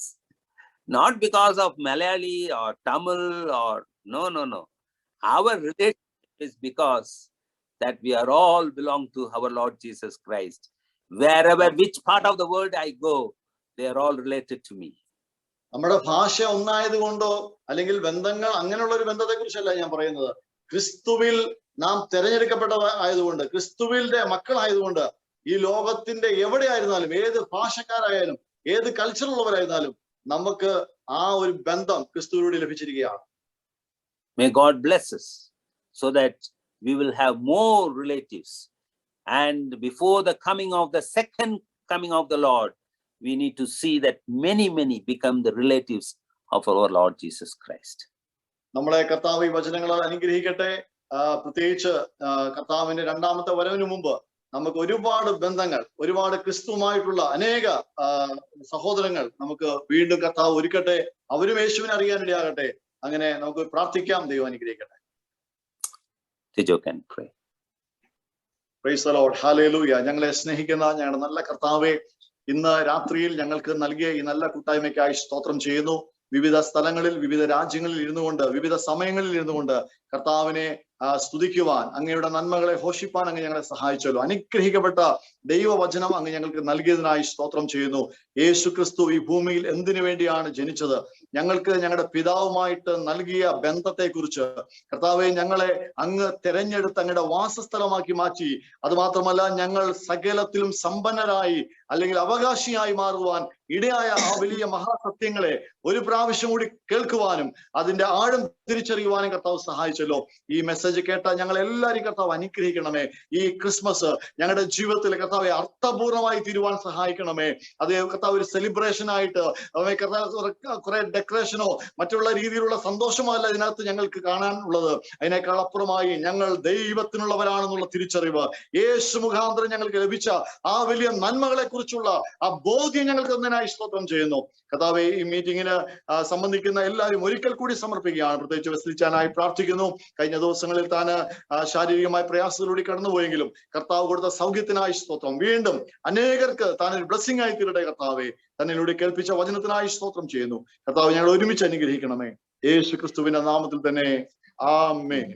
[SPEAKER 1] not because of Malayali or Tamil or no. Our relationship is because that we are all belong to our Lord Jesus Christ. Wherever, which part of the world I go, they are all related to me.
[SPEAKER 2] നമ്മുടെ ഭാഷ ഒന്നായത് കൊണ്ടോ അല്ലെങ്കിൽ ബന്ധങ്ങൾ, അങ്ങനെയുള്ള ഒരു ബന്ധത്തെ കുറിച്ചല്ല ഞാൻ പറയുന്നത്. ക്രിസ്തുവിൽ നാം തിരഞ്ഞെടുക്കപ്പെട്ടതായതുകൊണ്ട്, ക്രിസ്തുവിന്റെ മക്കളായതുകൊണ്ട് ഈ ലോകത്തിന്റെ എവിടെയായിരുന്നാലും, ഏത് ഭാഷക്കാരായാലും, ഏത് കൾച്ചറുള്ളവരായിരുന്നാലും നമുക്ക് ആ ഒരു ബന്ധം ക്രിസ്തുവിലൂടെ ലഭിച്ചിരിക്കുകയാണ്.
[SPEAKER 1] May God bless us so that we will have more relatives, and before the coming of the second coming of the Lord, we need to see that many become the relatives of our Lord Jesus Christ.
[SPEAKER 2] നമ്മളെ കർത്താവ് ഈ വചനങ്ങളാൽ അനുഗ്രഹിക്കട്ടെ. പ്രത്യേകിച്ച് കർത്താവിന്റെ രണ്ടാമത്തെ വരവിന് മുമ്പ് നമുക്ക് ഒരുപാട് ബന്ധങ്ങൾ, ഒരുപാട് ക്രിസ്തുവുമായിട്ടുള്ള അനേക സഹോദരങ്ങൾ നമുക്ക് വീണ്ടും കർത്താവ് ഒരുക്കട്ടെ. അവരും യേശുവിനെ അറിയാനിടയാകട്ടെ. അങ്ങനെ നമുക്ക് പ്രാർത്ഥിക്കാം. ദൈവം അനുഗ്രഹിക്കട്ടെ. Praise the Lord. ഹല്ലേലൂയ. ഞങ്ങളെ സ്നേഹിക്കുന്ന ഞങ്ങളുടെ നല്ല കർത്താവേ, ഇന്ന് രാത്രിയിൽ ഞങ്ങൾക്ക് നൽകിയ ഈ നല്ല കൂട്ടായ്മയ്ക്കായി സ്തോത്രം ചെയ്യുന്നു. വിവിധ സ്ഥലങ്ങളിൽ, വിവിധ രാജ്യങ്ങളിൽ ഇരുന്നുകൊണ്ട്, വിവിധ സമയങ്ങളിൽ ഇരുന്നുകൊണ്ട് കർത്താവിനെ സ്തുതിക്കുവാൻ, അങ്ങയുടെ നന്മകളെ ഘോഷിപ്പാൻ അങ്ങ് ഞങ്ങളെ സഹായിച്ചല്ലോ. അനുഗ്രഹിക്കപ്പെട്ട ദൈവവചനം അങ്ങ് ഞങ്ങൾക്ക് നൽകിയതിനായി സ്തോത്രം ചെയ്യുന്നു. യേശു ക്രിസ്തു ഈ ഭൂമിയിൽ എന്തിനു വേണ്ടിയാണ് ജനിച്ചത്, ഞങ്ങൾക്ക് ഞങ്ങളുടെ പിതാവുമായിട്ട് നൽകിയ ബന്ധത്തെക്കുറിച്ച് കർത്താവെ, ഞങ്ങളെ അങ്ങ് തെരഞ്ഞെടുത്ത് അങ്ങയുടെ വാസസ്ഥലമാക്കി മാറ്റി, അതുമാത്രമല്ല ഞങ്ങൾ സകലത്തിലും സമ്പന്നരായി അല്ലെങ്കിൽ അവകാശിയായി മാറുവാൻ ഇടയായ ആ വലിയ മഹാസത്യങ്ങളെ ഒരു പ്രാവശ്യം കൂടി കേൾക്കുവാനും അതിന്റെ ആഴം തിരിച്ചറിയുവാനും കർത്താവ് സഹായിച്ചല്ലോ. ഈ മെസ്സേജ് കേട്ട ഞങ്ങൾ എല്ലാവരും കർത്താവ് അനുഗ്രഹിക്കണമേ. ഈ ക്രിസ്മസ് ഞങ്ങളുടെ ജീവിതത്തിൽ കർത്താവെ അർത്ഥപൂർണമായി തീരുവാൻ സഹായിക്കണമേ. അത് കർത്താവ് ഒരു സെലിബ്രേഷൻ ആയിട്ട് കുറെ ഡെക്കറേഷനോ മറ്റുള്ള രീതിയിലുള്ള സന്തോഷമോ അല്ല ഇതിനകത്ത് ഞങ്ങൾക്ക് കാണാനുള്ളത്. അതിനേക്കാൾ അപ്പുറമായി ഞങ്ങൾ ദൈവത്തിനുള്ളവരാണെന്നുള്ള തിരിച്ചറിവ് യേശു മുഖാന്തരം ഞങ്ങൾക്ക് ലഭിച്ച ആ വലിയ നന്മകളെ കുറിച്ചുള്ള ആ ബോധ്യം ഞങ്ങൾക്ക് ഒന്നിനായി സ്തോത്രം ചെയ്യുന്നു. കർത്താവെ, ഈ മീറ്റിങ്ങിന് സംബന്ധിക്കുന്ന എല്ലാവരും ഒരിക്കൽ കൂടി സമർപ്പിക്കുകയാണ്. പ്രത്യേകിച്ച് വെസ്ലിച്ചാനായി പ്രാർത്ഥിക്കുന്നു. കഴിഞ്ഞ ദിവസങ്ങളിൽ താൻ ശാരീരികമായ പ്രയാസത്തിലൂടെ കടന്നുപോയെങ്കിലും കർത്താവ് കൊടുത്ത സൗഖ്യത്തിനായി സ്തോത്രം. വീണ്ടും അനേകർക്ക് താൻ ഒരു ബ്ലെസ്സിംഗ് ആയി തീരട്ടെ. കർത്താവെ, തന്നിലൂടെ കേൾപ്പിച്ച വചനത്തിനായി സ്തോത്രം ചെയ്യുന്നു. കർത്താവ്, ഞങ്ങൾ ഒരുമിച്ച് അനുഗ്രഹിക്കണമേ. യേശു ക്രിസ്തുവിന്റെ നാമത്തിൽ തന്നെ ആമേൻ.